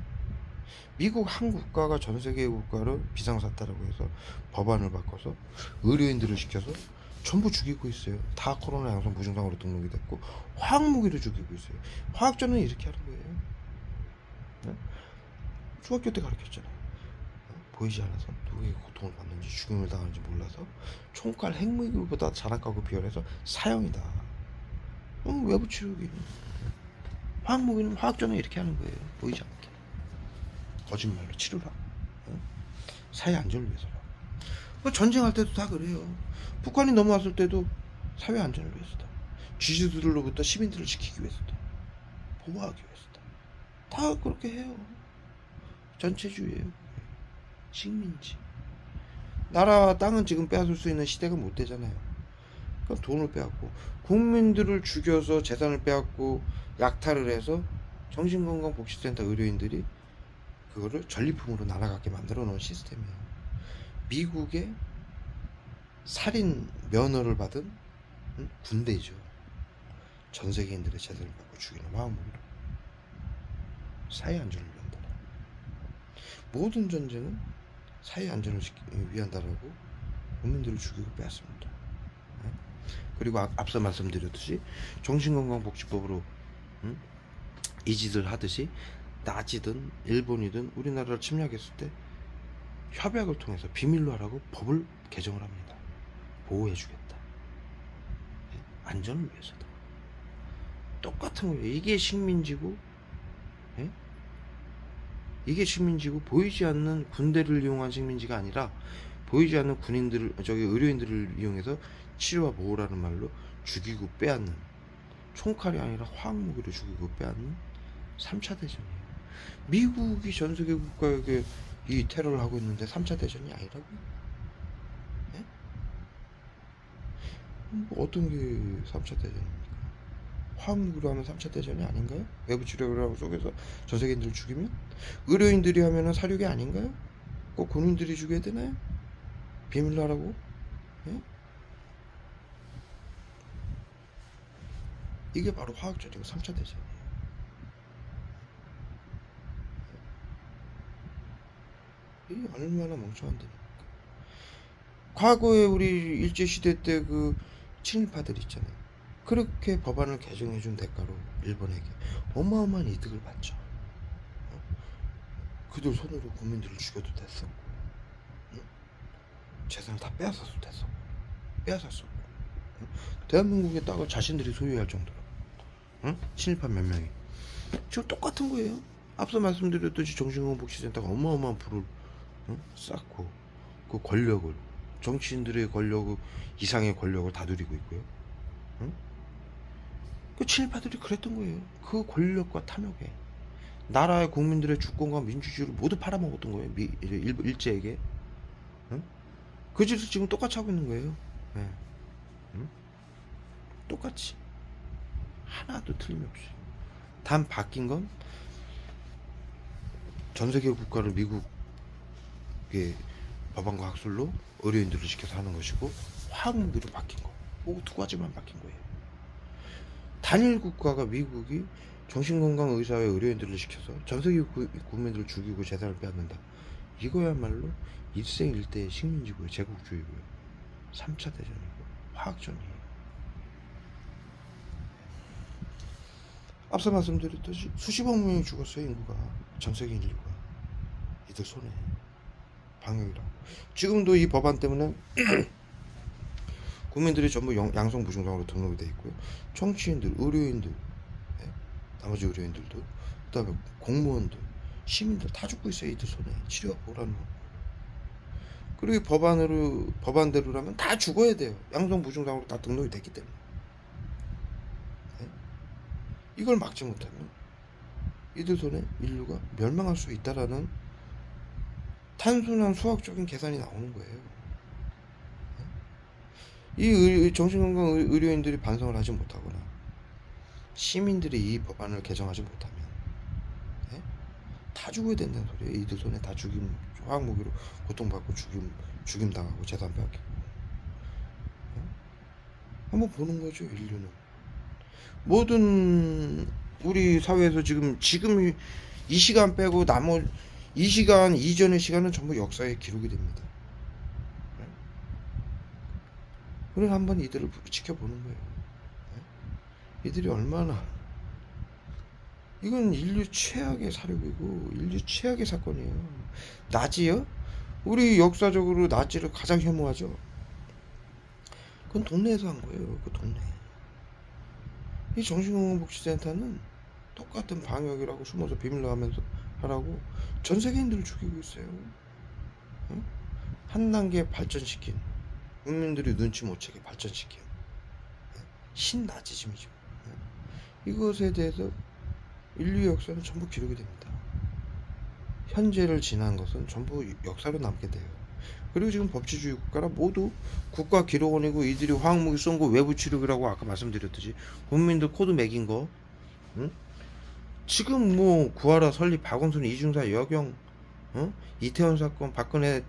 미국 한 국가가 전 세계 국가를 비상사태라고 해서 법안을 바꿔서 의료인들을 시켜서 전부 죽이고 있어요. 다 코로나 양성 무증상으로 등록이 됐고 화학무기로 죽이고 있어요. 화학전은 이렇게 하는 거예요. 네? 중학교 때 가르쳤잖아요. 보이지 않아서 누구에게 고통을 받는지 죽음을 당하는지 몰라서 총칼 핵무기보다 잔악하고 비열해서 사형이다. 외부 치료기. 화학무기는 화학전은 이렇게 하는 거예요. 보이지 않게 거짓말로 치료라. 사회 안전을 위해서라. 전쟁할 때도 다 그래요. 북한이 넘어왔을 때도 사회 안전을 위해서다. 쥐주들로부터 시민들을 지키기 위해서다. 보호하기 위해서다. 다 그렇게 해요. 전체주의예요. 식민지. 나라와 땅은 지금 빼앗을 수 있는 시대가 못 되잖아요. 그러니까 돈을 빼앗고 국민들을 죽여서 재산을 빼앗고 약탈을 해서 정신건강복지센터 의료인들이 그거를 전리품으로 날아가게 만들어 놓은 시스템이에요. 미국의 살인 면허를 받은 군대죠. 전 세계인들의 재산을 받고 죽이는 화학무기로 사회 안전을 위한다. 모든 전쟁은 사회 안전을 위한다라고 국민들을 죽이고 빼앗습니다. 그리고 앞서 말씀드렸듯이 정신건강복지법으로 이 짓을 하듯이 나치든 일본이든 우리나라를 침략했을 때 협약을 통해서 비밀로 하라고 법을 개정을 합니다. 보호해주겠다. 안전을 위해서다. 똑같은 거예요. 이게 식민지고, 이게 식민지고, 보이지 않는 군대를 이용한 식민지가 아니라 보이지 않는 의료인들을 이용해서 치료와 보호라는 말로 죽이고 빼앗는, 총칼이 아니라 화학무기로 죽이고 빼앗는 3차 대전이에요. 미국이 전 세계 국가에게 이 테러를 하고 있는데 3차 대전이 아니라고요? 네? 어떤 게 3차 대전입니까? 화학무기로 하면 3차 대전이 아닌가요? 외부 치료를 속에서 전 세계인들을 죽이면? 의료인들이 하면은 사륙이 아닌가요? 꼭 군인들이 죽여야 되나요? 비밀로 하라고? 네? 이게 바로 화학전이고 3차 대전이에요. 이게 얼마나 멍청한 데입니까? 과거에 우리 일제시대 때 그 친일파들 있잖아요. 그렇게 법안을 개정해준 대가로 일본에게 어마어마한 이득을 받죠. 그들 손으로 국민들을 죽여도 됐었고, 재산을 다 빼앗았어도 됐었고, 빼앗았었고, 대한민국의 땅을 자신들이 소유할 정도로, 친일파 몇 명이 지금 똑같은 거예요. 앞서 말씀드렸듯이 정신건강복지센터가 어마어마한 부를 쌓고 그 권력을, 정치인들의 권력 이상의 권력을 다 누리고 있고요. 그 친일파들이 그랬던 거예요. 그 권력과 탐욕에 나라의 국민들의 주권과 민주주의를 모두 팔아먹었던 거예요. 일제에게. 그 짓을 지금 똑같이 하고 있는 거예요. 네. 똑같이 하나도 틀림없이. 단 바뀐 건 전세계 국가를 미국의 법안과 학술로 의료인들을 시켜서 하는 것이고, 화학무기로 바뀐 거. 그 두 가지만 바뀐 거예요. 단일 국가가 미국이 정신건강 의사와 의료인들을 시켜서 전세계 국민들을 죽이고 재산을 빼앗는다. 이거야말로 일생일대의 식민지고요, 제국주의고요, 3차 대전이고 화학전이에요. 앞서 말씀드렸듯이 수십억 명이 죽었어요. 인구가, 전세계 인류가 이들 손에. 방역이라고. 지금도 이 법안 때문에 국민들이 전부 양성 무증상으로 등록이 돼 있고요. 정치인들, 의료인들, 나머지 의료인들도, 그 다음에 공무원들, 시민들 다 죽고 있어요. 이들 손에. 치료가 보라는 거. 그리고 법안대로라면 다 죽어야 돼요. 양성 무증상으로 다 등록이 됐기 때문에. 이걸 막지 못하면 이들 손에 인류가 멸망할 수 있다라는 단순한 수학적인 계산이 나오는 거예요. 이 정신건강 의료인들이 반성을 하지 못하거나 시민들이 이 법안을 개정하지 못하면 다 죽어야 된다는 소리예요. 이들 손에 다 화학무기로 고통받고 죽임당하고 재산 빼앗기고. 한번 보는 거죠. 인류는 모든 우리 사회에서 지금 이 시간 빼고 나머지 이 시간 이전의 시간은 전부 역사에 기록이 됩니다. 그래서 한번 이들을 지켜보는 거예요. 이들이 얼마나, 이건 인류 최악의 사륙이고 인류 최악의 사건이에요. 나치요? 우리 역사적으로 나치를 가장 혐오하죠. 그건 동네에서 한 거예요. 그 동네. 이 정신건강복지센터는 똑같은 방역이라고 숨어서 비밀로 하라고 전 세계인들을 죽이고 있어요. 한 단계 발전시킨, 국민들이 눈치 못 채게 발전시킨 신나치즘이죠. 이것에 대해서 인류 역사는 전부 기록이 됩니다. 현재를 지난 것은 전부 역사로 남게 돼요. 그리고 지금 법치주의 국가라 모두 국가기록원이고, 이들이 화학무기 쏜 거 외부 치료기라고 아까 말씀드렸듯이 국민들 코드 매긴 거, 지금 뭐 구하라, 설립, 박원순, 이중사, 여경, 이태원 사건, 박근혜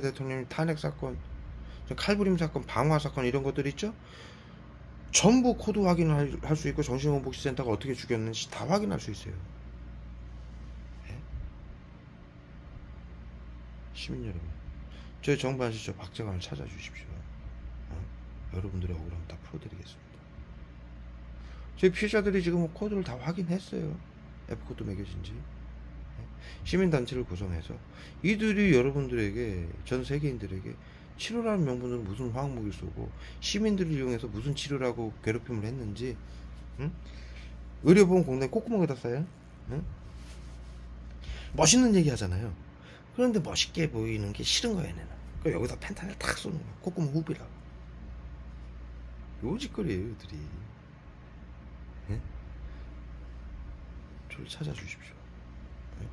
대통령 탄핵 사건, 칼부림 사건, 방화 사건, 이런 것들 있죠. 전부 코드 확인을 할 수 있고 정신건복지센터가 어떻게 죽였는지 다 확인할 수 있어요. 네? 시민 여러분, 저희 정부 아시죠? 박정환을 찾아주십시오. 여러분들의 억울함 다 풀어드리겠습니다. 저희 피해자들이 지금 코드를 다 확인했어요. F코드 매겨진지. 시민단체를 구성해서 이들이 여러분들에게, 전 세계인들에게 치료라는 명분으로 무슨 화학무기를 쏘고 시민들을 이용해서 무슨 치료라고 괴롭힘을 했는지, 응? 의료보험 공단에 콧구멍에다 싸요. 응? 멋있는 얘기 하잖아요. 그런데 멋있게 보이는 게 싫은 거야 얘네는. 그래서 여기다 펜타닐 탁 쏘는 거야. 콧구멍 후비라고. 요짓거리예요 이들이. 예? 저를 찾아주십시오. 예?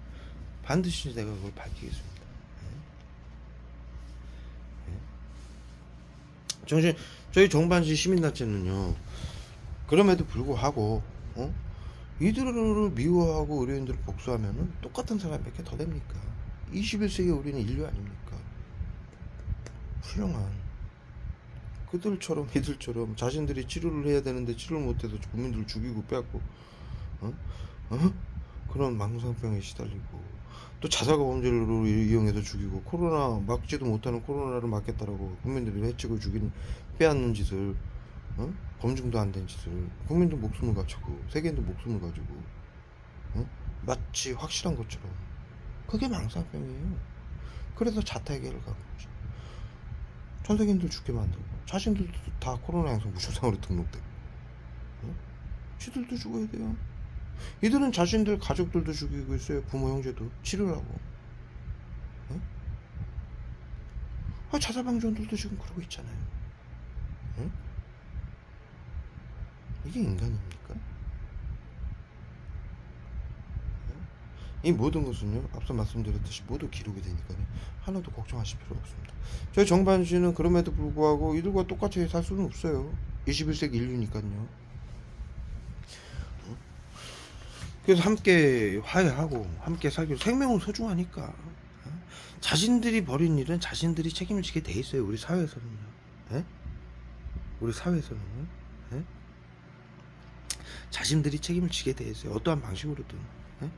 반드시 내가 그걸 밝히겠습니다. 예? 예? 저희 정반시 시민단체는요, 그럼에도 불구하고 이들을 미워하고 의료인들을 복수하면은 똑같은 사람 몇 개 더 됩니까? 21세기 우리는 인류 아닙니까? 훌륭한 그들처럼, 이들처럼 자신들이 치료를 해야 되는데 치료를 못해서 국민들을 죽이고 빼앗고 그런 망상병에 시달리고, 또 자사가 범죄로 이용해서 죽이고, 코로나 막지도 못하는 코로나를 막겠다라고 국민들을 해치고 죽이는, 빼앗는 짓을, 검증도 안 된 짓을, 국민들 목숨을 가지고, 세계인들 목숨을 가지고 마치 확실한 것처럼, 그게 망상병이에요. 그래서 자타해결을 가는 거죠. 전 세계인들 죽게 만들고 자신들도 다 코로나 양성 무증상으로 등록되고, 지들도 죽어야 돼요. 이들은 자신들 가족들도 죽이고 있어요. 부모 형제도 치료라고. 자살방지원들도 지금 그러고 있잖아요. 이게 인간입니까? 이 모든 것은요, 앞서 말씀드렸듯이 모두 기록이 되니까요, 하나도 걱정하실 필요 없습니다. 저희 정반시는 그럼에도 불구하고 이들과 똑같이 살 수는 없어요. 21세기 인류니까요. 그래서 함께 화해하고 함께 살기로, 생명은 소중하니까 자신들이 벌인 일은 자신들이 책임을 지게 돼 있어요. 우리 사회에서는요. 에? 우리 사회에서는요. 에? 자신들이 책임을 지게 돼 있어요. 어떠한 방식으로든. 에?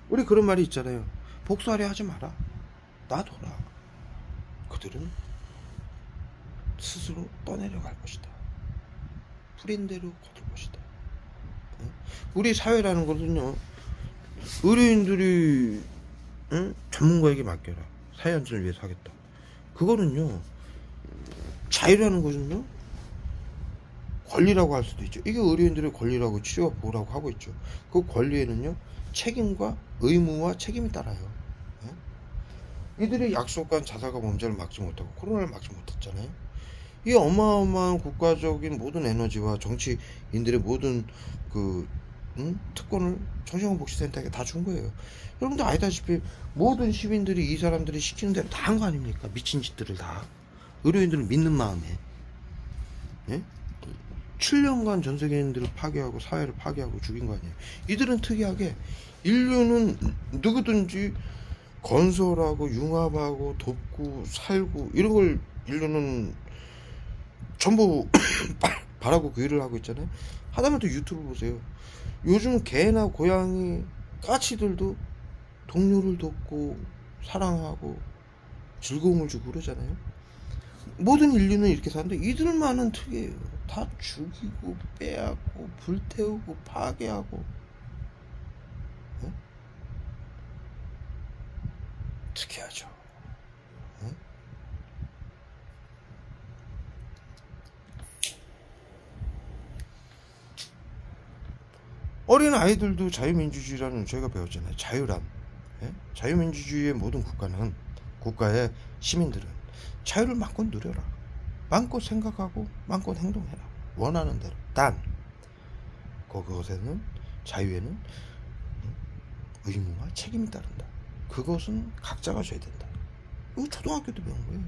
우리 그런 말이 있잖아요. 복수하려 하지 마라. 놔둬라. 그들은 스스로 떠내려갈 것이다. 풀인 대로 거둘 것이다. 우리 사회라는 것은요, 의료인들이 전문가에게 맡겨라. 사회 안전을 위해서 하겠다. 그거는요, 자유라는 것은요, 권리라고 할 수도 있죠. 이게 의료인들의 권리라고, 치료와 보호라고 하고 있죠. 그 권리에는요, 책임과 의무와 책임이 따라요. 이들이 약속한 자살과 범죄를 막지 못하고 코로나를 막지 못했잖아요. 이 어마어마한 국가적인 모든 에너지와 정치인들의 모든 특권을 정신건복지센터에게 다 준 거예요. 여러분들 알다시피 모든 시민들이 이 사람들이 시키는 대로 다 한 거 아닙니까? 미친 짓들을 다. 의료인들을 믿는 마음에. 예? 7년간 전 세계인들을 파괴하고 사회를 파괴하고 죽인 거 아니에요. 이들은 특이하게 인류는 누구든지 건설하고 융합하고 돕고 살고 이런 걸 인류는 전부 바라고 그 일을 하고 있잖아요. 하다못해 유튜브 보세요. 요즘 개나 고양이, 까치들도 동료를 돕고 사랑하고 즐거움을 주고 그러잖아요. 모든 인류는 이렇게 사는데 이들만은 특이해요. 다 죽이고 빼앗고 불태우고 파괴하고. 특이하죠. 어린 아이들도 자유민주주의라는, 저희가 배웠잖아요. 자유란. 자유민주주의의 모든 국가의 시민들은 자유를 마음껏 누려라. 마음껏 생각하고 마음껏 행동해라. 원하는 대로. 단 그것에는, 자유에는 의무와 책임이 따른다. 그것은 각자가 져야 된다. 이거 초등학교 때 배운 거예요.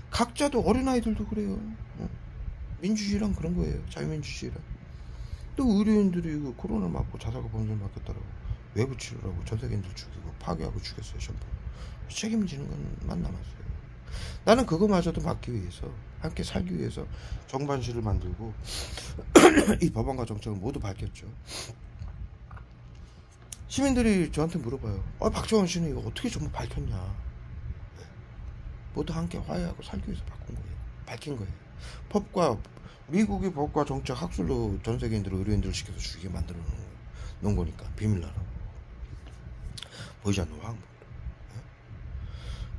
각자도, 어린아이들도 그래요. 민주주의란 그런 거예요. 자유민주주의란. 또 의료인들이 그 코로나 맞고 자살과 범죄를 맡겼다라고 외부 치료라고 전 세계인들 죽이고 파괴하고 죽였어요. 전부 책임지는 것만 남았어요. 나는 그거마저도 막기 위해서, 함께 살기 위해서 정반실을 만들고 이 법안과 정책을 모두 밝혔죠. 시민들이 저한테 물어봐요. 박정원 씨는 이거 어떻게 전부 밝혔냐. 모두 함께 화해하고 살기 위해서 바꾼 거예요. 밝힌 거예요. 법과 미국의 법과 정책 학술로 전 세계인들을 의료인들을 시켜서 죽이게 만들어 놓은 거니까. 비밀나라고 보이지 않는 화학물.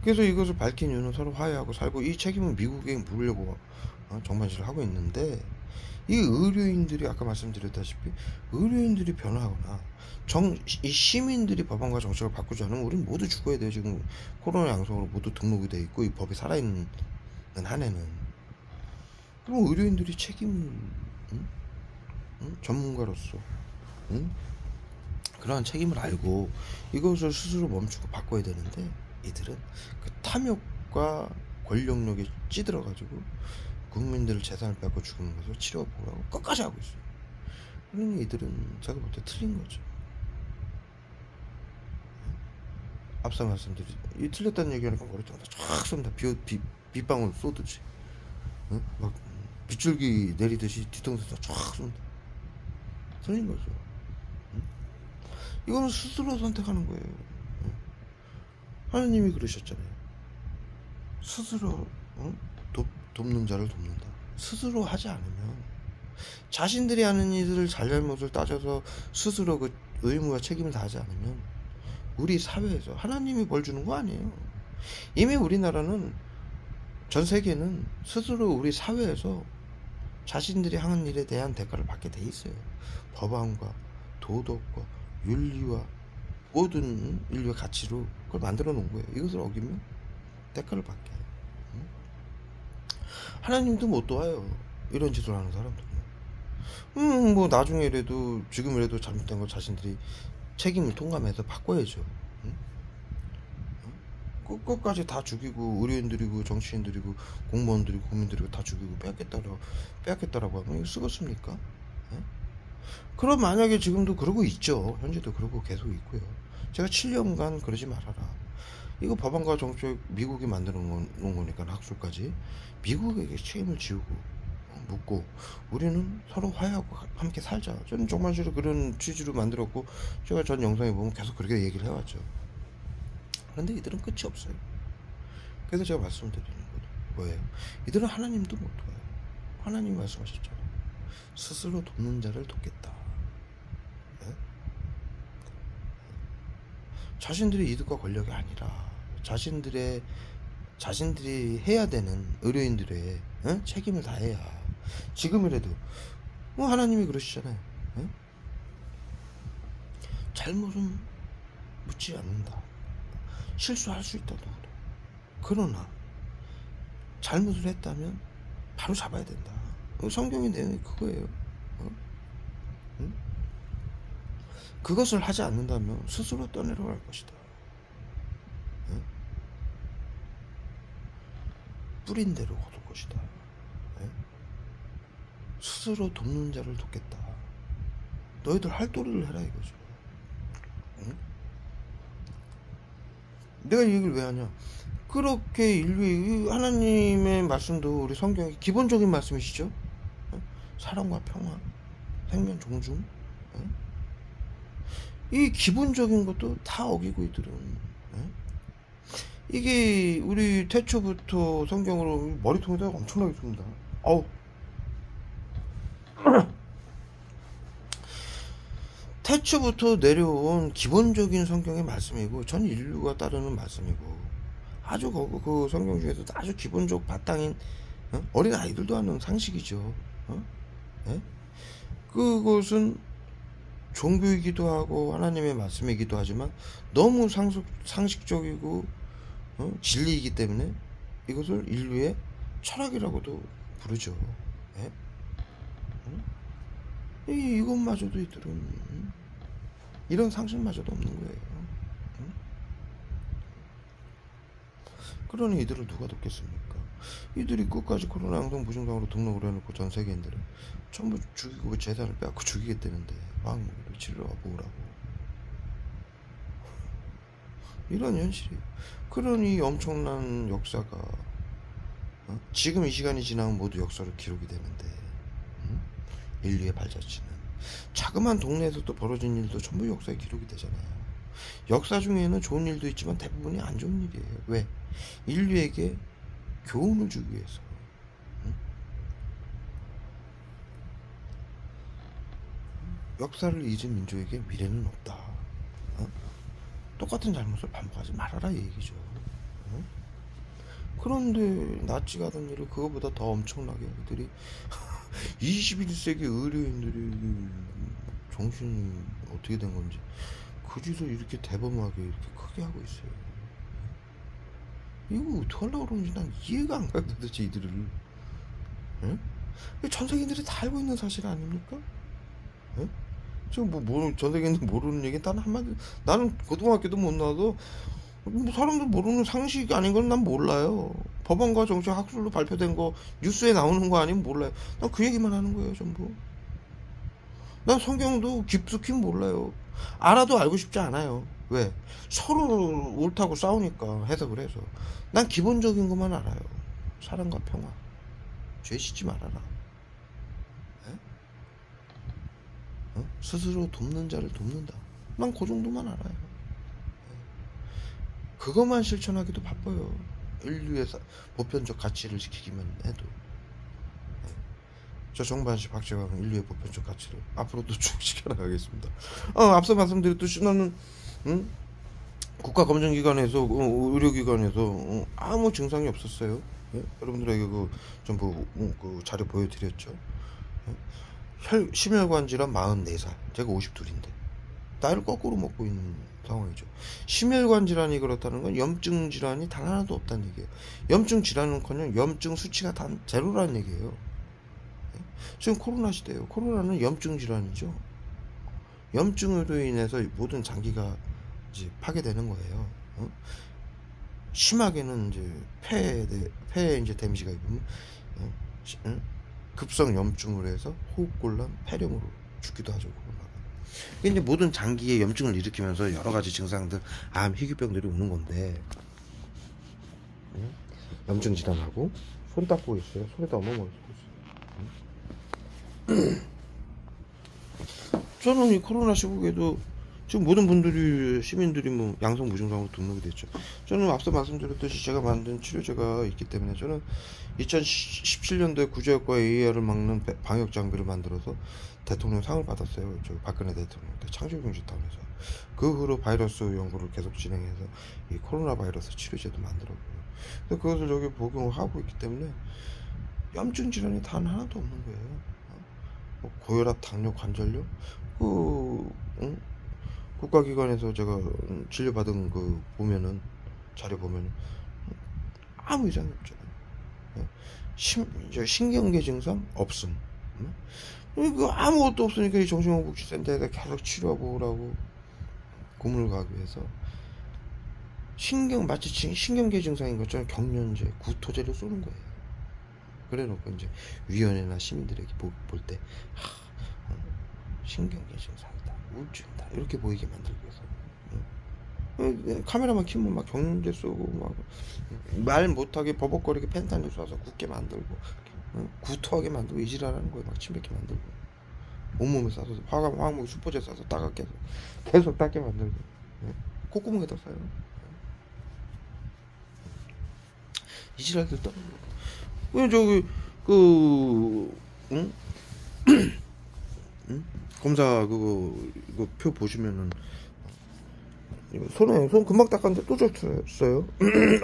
그래서 이것을 밝힌 이유는 서로 화해하고 살고, 이 책임은 미국에 물으려고 정반실을 하고 있는데, 이 의료인들이 아까 말씀드렸다시피 의료인들이 변화하거나 이 시민들이 법안과 정책을 바꾸지 않으면 우리는 모두 죽어야 돼요. 지금 코로나 양성으로 모두 등록이 돼 있고 이 법이 살아있는 한에는. 그럼 의료인들이 책임을 전문가로서 그러한 책임을 알고 이것을 스스로 멈추고 바꿔야 되는데, 이들은 그 탐욕과 권력력에 찌들어가지고 국민들 재산을 뺏고 죽는 것을 치료보라고 끝까지 하고 있어요. 그러니 이들은 제가 볼 때 틀린 거죠. 앞서 말씀드린 이 틀렸다는 얘기하니까 머리통에다 쫙 쏜다. 빗방울 쏘듯이, 막 빗줄기 내리듯이 뒤통수에다 쫙 쏜다. 틀린 거죠. 이거는 스스로 선택하는 거예요. 하나님이 그러셨잖아요. 스스로 돕는 자를 돕는다. 스스로 하지 않으면, 자신들이 하는 일을 잘잘못을 따져서 스스로 그 의무와 책임을 다하지 않으면 우리 사회에서 하나님이 벌 주는 거 아니에요. 이미 우리나라는, 전 세계는 스스로 우리 사회에서 자신들이 하는 일에 대한 대가를 받게 돼 있어요. 법안과 도덕과 윤리와 모든 인류의 가치로 그걸 만들어 놓은 거예요. 이것을 어기면 대가를 받게. 하나님도 못 도와요. 이런 짓을 하는 사람들은. 뭐 나중에라도, 지금이라도 잘못된 걸 자신들이 책임을 통감해서 바꿔야죠. 끝까지 다 죽이고 의료인들이고 정치인들이고 공무원들이고 국민들이고 다 죽이고 빼앗겠다라고 하면 이거 쓰겠습니까? 그럼 만약에 지금도 그러고 있죠. 현재도 그러고 계속 있고요. 제가 7년간 그러지 말아라. 이거 법안과 정책 미국이 만들어 놓은 거니까, 학술까지 미국에게 책임을 지우고 묻고, 우리는 서로 화해하고 함께 살자. 저는 정말 그런 취지로 만들었고, 제가 전 영상에 보면 계속 그렇게 얘기를 해왔죠. 그런데 이들은 끝이 없어요. 그래서 제가 말씀드리는 거예요. 뭐예요? 이들은 하나님도 못 도와요. 하나님 말씀하셨잖아요. 스스로 돕는 자를 돕겠다. 자신들의 이득과 권력이 아니라 자신들이 해야 되는 의료인들의 책임을 다해야. 지금이라도 하나님이 그러시잖아요. 잘못은 묻지 않는다. 실수할 수 있다도 그래. 그러나 잘못을 했다면 바로 잡아야 된다. 성경의 내용이 그거예요. 그것을 하지 않는다면 스스로 떠내려갈 것이다. 뿌린 대로 거둘 것이다. 스스로 돕는 자를 돕겠다. 너희들 할 도리를 해라 이거죠. 내가 이 얘기를 왜 하냐? 그렇게 인류의 하나님의 말씀도, 우리 성경의 기본적인 말씀이시죠. 사랑과 평화, 생명 존중, 이 기본적인 것도 다 어기고 이들은. 이게 우리 태초부터 성경으로 머리통에다 엄청나게 씁니다. 태초부터 내려온 기본적인 성경의 말씀이고, 전 인류가 따르는 말씀이고, 아주 그 성경 중에서도 아주 기본적 바탕인 어린 아이들도 하는 상식이죠. 그것은 종교이기도 하고 하나님의 말씀이기도 하지만 너무 상식적이고 진리이기 때문에 이것을 인류의 철학이라고도 부르죠. 이것마저도 이들은 이런 상식마저도 없는 거예요. 그러니 이들을 누가 돕겠습니까? 이들이 끝까지 코로나 양성 무증상으로 등록을 해놓고 전 세계인들을 전부 죽이고 재산을 빼앗고 죽이겠다는데 화학무기를 치료하고 뭐라고. 이런 현실이에요. 그러니 엄청난 역사가 지금 이 시간이 지나면 모두 역사로 기록이 되는데 인류의 발자취는 자그마한 동네에서도 벌어진 일도 전부 역사에 기록이 되잖아요. 역사 중에는 좋은 일도 있지만 대부분이 안 좋은 일이에요. 왜? 인류에게 교훈을 주기 위해서. 역사를 잊은 민족에게 미래는 없다. 똑같은 잘못을 반복하지 말아라 이 얘기죠. 그런데 나치가 하던 일을 그거보다 더 엄청나게 그들이 21세기 의료인들이 정신이 어떻게 된 건지 그 짓을 이렇게 대범하게 이렇게 크게 하고 있어요. 이거 어떻게 하려고 그러는지 난 이해가 안 가요 도대체 이들을. 전 세계인들이 다 알고 있는 사실 아닙니까? 지금 전 세계인들 모르는 얘기 단 한마디. 나는 고등학교도 못 나와도 사람들 모르는 상식 아닌 건 난 몰라요. 법원과 정책 학술로 발표된 거 뉴스에 나오는 거 아니면 몰라요. 난 그 얘기만 하는 거예요 전부. 난 성경도 깊숙이 몰라요. 알아도 알고 싶지 않아요. 왜? 서로 옳다고 싸우니까 해석을 해서. 난 기본적인 것만 알아요. 사랑과 평화. 죄 짓지 말아라. 스스로 돕는 자를 돕는다. 난 그 정도만 알아요. 그것만 실천하기도 바빠요. 인류의 보편적 가치를 지키기만 해도. 저 정반식 박재광 인류의 보편적 가치를 앞으로도 쭉 지켜나가겠습니다. 앞서 말씀드렸듯이 나는 국가검증기관에서 의료기관에서 아무 증상이 없었어요. 여러분들에게 그 전부 그 자료 보여드렸죠. 심혈관 질환 44살, 제가 52인데 나이를 거꾸로 먹고 있는 상황이죠. 심혈관 질환이 그렇다는 건 염증 질환이 단 하나도 없다는 얘기예요. 염증 질환은커녕 염증 수치가 단 제로라는 얘기예요. 지금 코로나 시대예요. 코로나는 염증 질환이죠. 염증으로 인해서 모든 장기가 이제 파괴되는 거예요. 심하게는 이제 폐에 이제 데미지가 입으면 급성 염증으로 해서 호흡곤란, 폐렴으로 죽기도 하죠. 코로나가. 이제 모든 장기에 염증을 일으키면서 여러 가지 증상들, 암, 희귀병들이 오는 건데 염증 질환하고 손 닦고 있어요. 손에다 어머머 저는 이 코로나 시국에도 지금 모든 분들이 시민들이 뭐 양성 무증상으로 등록이 됐죠. 저는 앞서 말씀드렸듯이 제가 만든 치료제가 있기 때문에 저는 2017년도에 구제역과 AR을 막는 방역 장비를 만들어서 대통령 상을 받았어요. 저 박근혜 대통령 때 창조경제타운에서. 그 후로 바이러스 연구를 계속 진행해서 이 코로나 바이러스 치료제도 만들었고요. 그래서 그것을 여기 복용하고 있기 때문에 염증 질환이 단 하나도 없는 거예요. 고혈압, 당뇨, 관절염, 국가기관에서 제가 진료받은 그 보면은 자료 보면은 아무 이상이 없잖아요. 신경계 증상 없음. 아무것도 없으니까 이 정신건강복지센터에다 계속 치료하고 오라고 고문을 가기 위해서 마치 신경계 증상인 것처럼 경련제, 구토제를 쏘는 거예요. 그래놓고 이제 위원회나 시민들에게 볼 때 신경계 증상이다, 우울증이다 이렇게 보이게 만들기 위해서 카메라만 켜면 막 경련제 쏘고 막 말 못하게 버벅거리게 펜타닐 쏴서 굳게 만들고 구토하게 만들고 이지랄하는 거예요. 막 침뱉게 만들고 온몸에 쏴서 화학무기 수포제 쏴서 따갑게 해서 계속 닦게 만들고 콧구멍에다 쏴요. 이지랄들 떠는 거. 저기 검사 그거 표 보시면은 손 금방 닦았는데 또 젖었어요.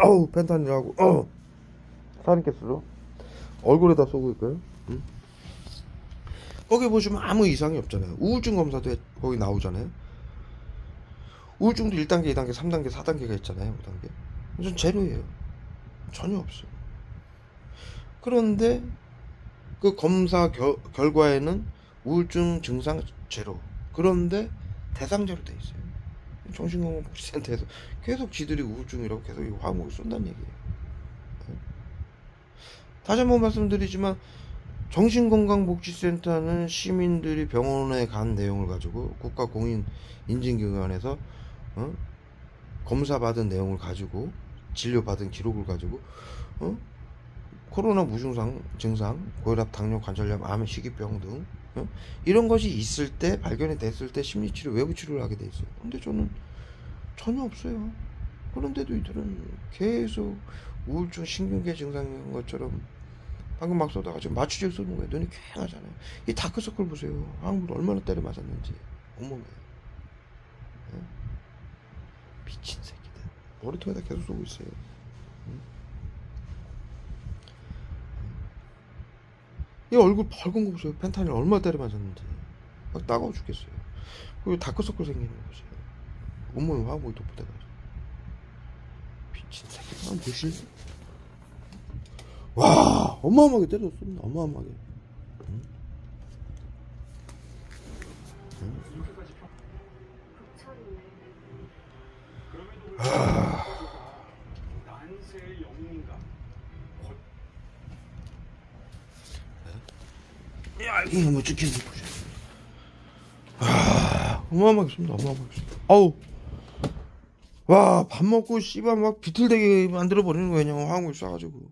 어우 펜타닐하고 살인 개수로 얼굴에다 쏘고 있고요. 거기 보시면 아무 이상이 없잖아요. 우울증 검사도 거기 나오잖아요. 우울증도 1단계, 2단계, 3단계, 4단계가 있잖아요. 5단계. 전 제로예요. 전혀 없어요. 그런데 그 검사 결과에는 우울증 증상 제로. 그런데 대상자로 돼 있어요. 정신건강복지센터에서 계속 지들이 우울증이라고 계속 이 화학목을 쏜다는 얘기예요. 다시 한번 말씀드리지만 정신건강복지센터는 시민들이 병원에 간 내용을 가지고 국가공인 인증기관에서 검사 받은 내용을 가지고, 진료 받은 기록을 가지고, 어? 코로나 무증상 증상, 고혈압, 당뇨, 관절염, 암, 희귀병 등 이런 것이 있을 때, 발견이 됐을 때 심리치료, 외부 치료를 하게 돼 있어요. 근데 저는 전혀 없어요. 그런데도 이들은 계속 우울증, 신경계 증상인 것처럼 방금 막 쏘다가 지금 마취제를 쏘는 거예요. 눈이 퀭하잖아요. 이 다크서클 보세요. 한국을 얼마나 때려 맞았는지 온몸에. 예? 미친 새끼들. 머리통에다 계속 쏘고 있어요. 이 얼굴 벌건 거 보세요. 펜타닐 얼마나 때려 맞았는지. 막 따가워 죽겠어요. 그리고 다크서클 생기는 거 보세요. 온몸에 화학물이 도포돼가지고. 미친 새끼들. 보실? 와, 어마어마하게 때렸습니다. 어마어마하게. 응? 응? 아, 야, 이게 뭐 찍히는 거 보자. 아, 어마어마하겠습니다. 어마어마하겠습니다. 아우, 와, 밥 먹고 씨발 막 비틀대게 만들어 버리는 거야. 그냥 화학물 쏴가지고.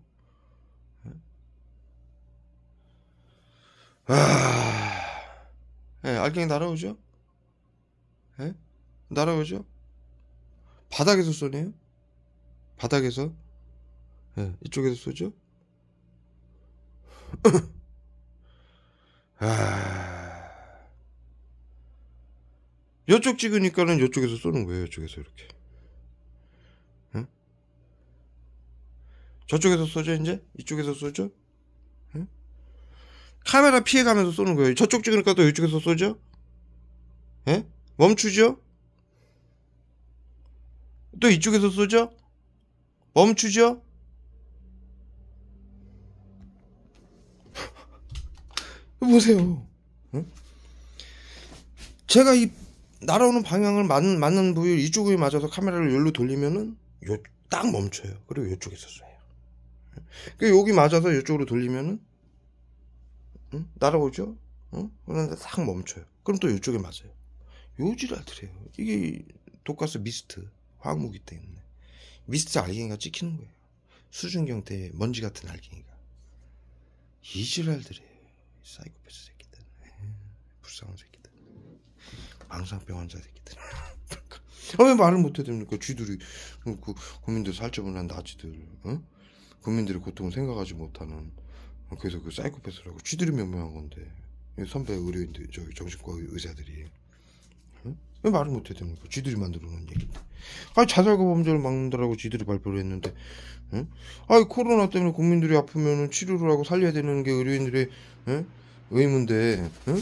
아, 예, 알갱이 날아오죠? 예? 날아오죠? 바닥에서 쏘네요? 바닥에서? 예, 이쪽에서 쏘죠? 아, 이쪽 찍으니까는 이쪽에서 쏘는 거예요. 이쪽에서 이렇게. 예? 저쪽에서 쏘죠, 이제? 이쪽에서 쏘죠? 예? 카메라 피해가면서 쏘는 거예요. 저쪽 찍으니까 또 이쪽에서 쏘죠? 예? 멈추죠? 또 이쪽에서 쏘죠? 멈추죠? 보세요. 응? 제가 이 날아오는 방향을 맞는 부위 이쪽에 맞아서 카메라를 여기로 돌리면은 요 딱 멈춰요. 그리고 이쪽에서 쏴요. 그 여기 맞아서 이쪽으로 돌리면은 응? 날아오죠? 응? 그런데 딱 멈춰요. 그럼 또 이쪽에 맞아요. 요지랄들이에요. 이게 독가스 미스트 화학무기 때문에 미스트 알갱이가 찍히는 거예요. 수증경태 먼지 같은 알갱이가. 이지랄들이에요. 사이코패스 새끼들. 불쌍한 새끼들. 망상병 환자 새끼들. 왜 말을 못해야 됩니까? 쥐들이 그 국민들 살쪄보는 나지들, 어? 국민들의 고통을 생각하지 못하는 그래서 그 사이코패스라고 쥐들이 명명한 건데 선배 의료인들 저기 정신과 의사들이 어? 왜 말을 못해야 됩니까? 쥐들이 만들어 놓은 얘기인데. 아니 자살과 범죄를 막는다라고 쥐들이 발표를 했는데, 어? 아니 코로나 때문에 국민들이 아프면은 치료를 하고 살려야 되는 게 의료인들의 의무인데, 어?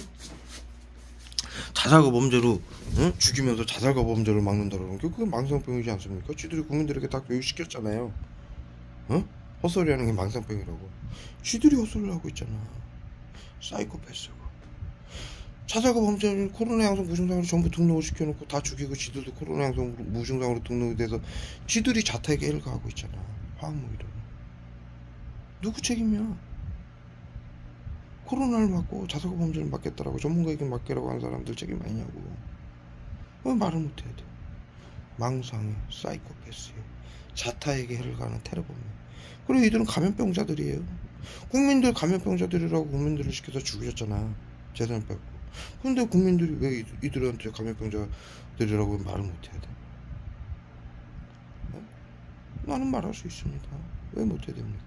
자살과 범죄로 죽이면서 자살과 범죄를 막는다라는 게 그게 망상병이지 않습니까? 쥐들이 국민들에게 다 교육시켰잖아요. 헛소리하는 게 망상병이라고. 쥐들이 헛소리를 하고 있잖아. 사이코패스고. 자살과 범죄는 코로나 양성 무증상으로 전부 등록을 시켜놓고 다 죽이고 쥐들도 코로나 양성 무증상으로 등록이 돼서 쥐들이 자택에 해를 가하고 있잖아. 화학무기로. 누구 책임이야? 코로나를 막고 자살과 범죄를 막겠다라고 전문가에게 맡기라고 하는 사람들 책임 아니냐고. 왜 말을 못해야 돼? 망상에 사이코패스에 자타에게 해를 가하는 테러범이야. 그리고 이들은 감염병자들이에요. 국민들 감염병자들이라고 국민들을 시켜서 죽이셨잖아. 재산을 뺏고. 근데 국민들이 왜 이들한테 감염병자들이라고 말을 못해야 돼? 네? 나는 말할 수 있습니다. 왜 못해야 됩니까?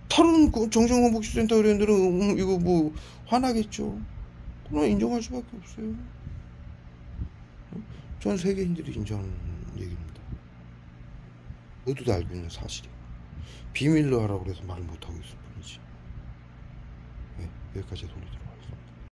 다른 정신건복지센터 의료인들은 이거 뭐 화나겠죠. 그러나 인정할 수밖에 없어요. 전 세계인들이 인정하는 얘기입니다. 모두 다 알고 있는 사실이에요. 비밀로 하라고 해서 말을 못하고 있을 뿐이지. 네, 여기까지 돌리도록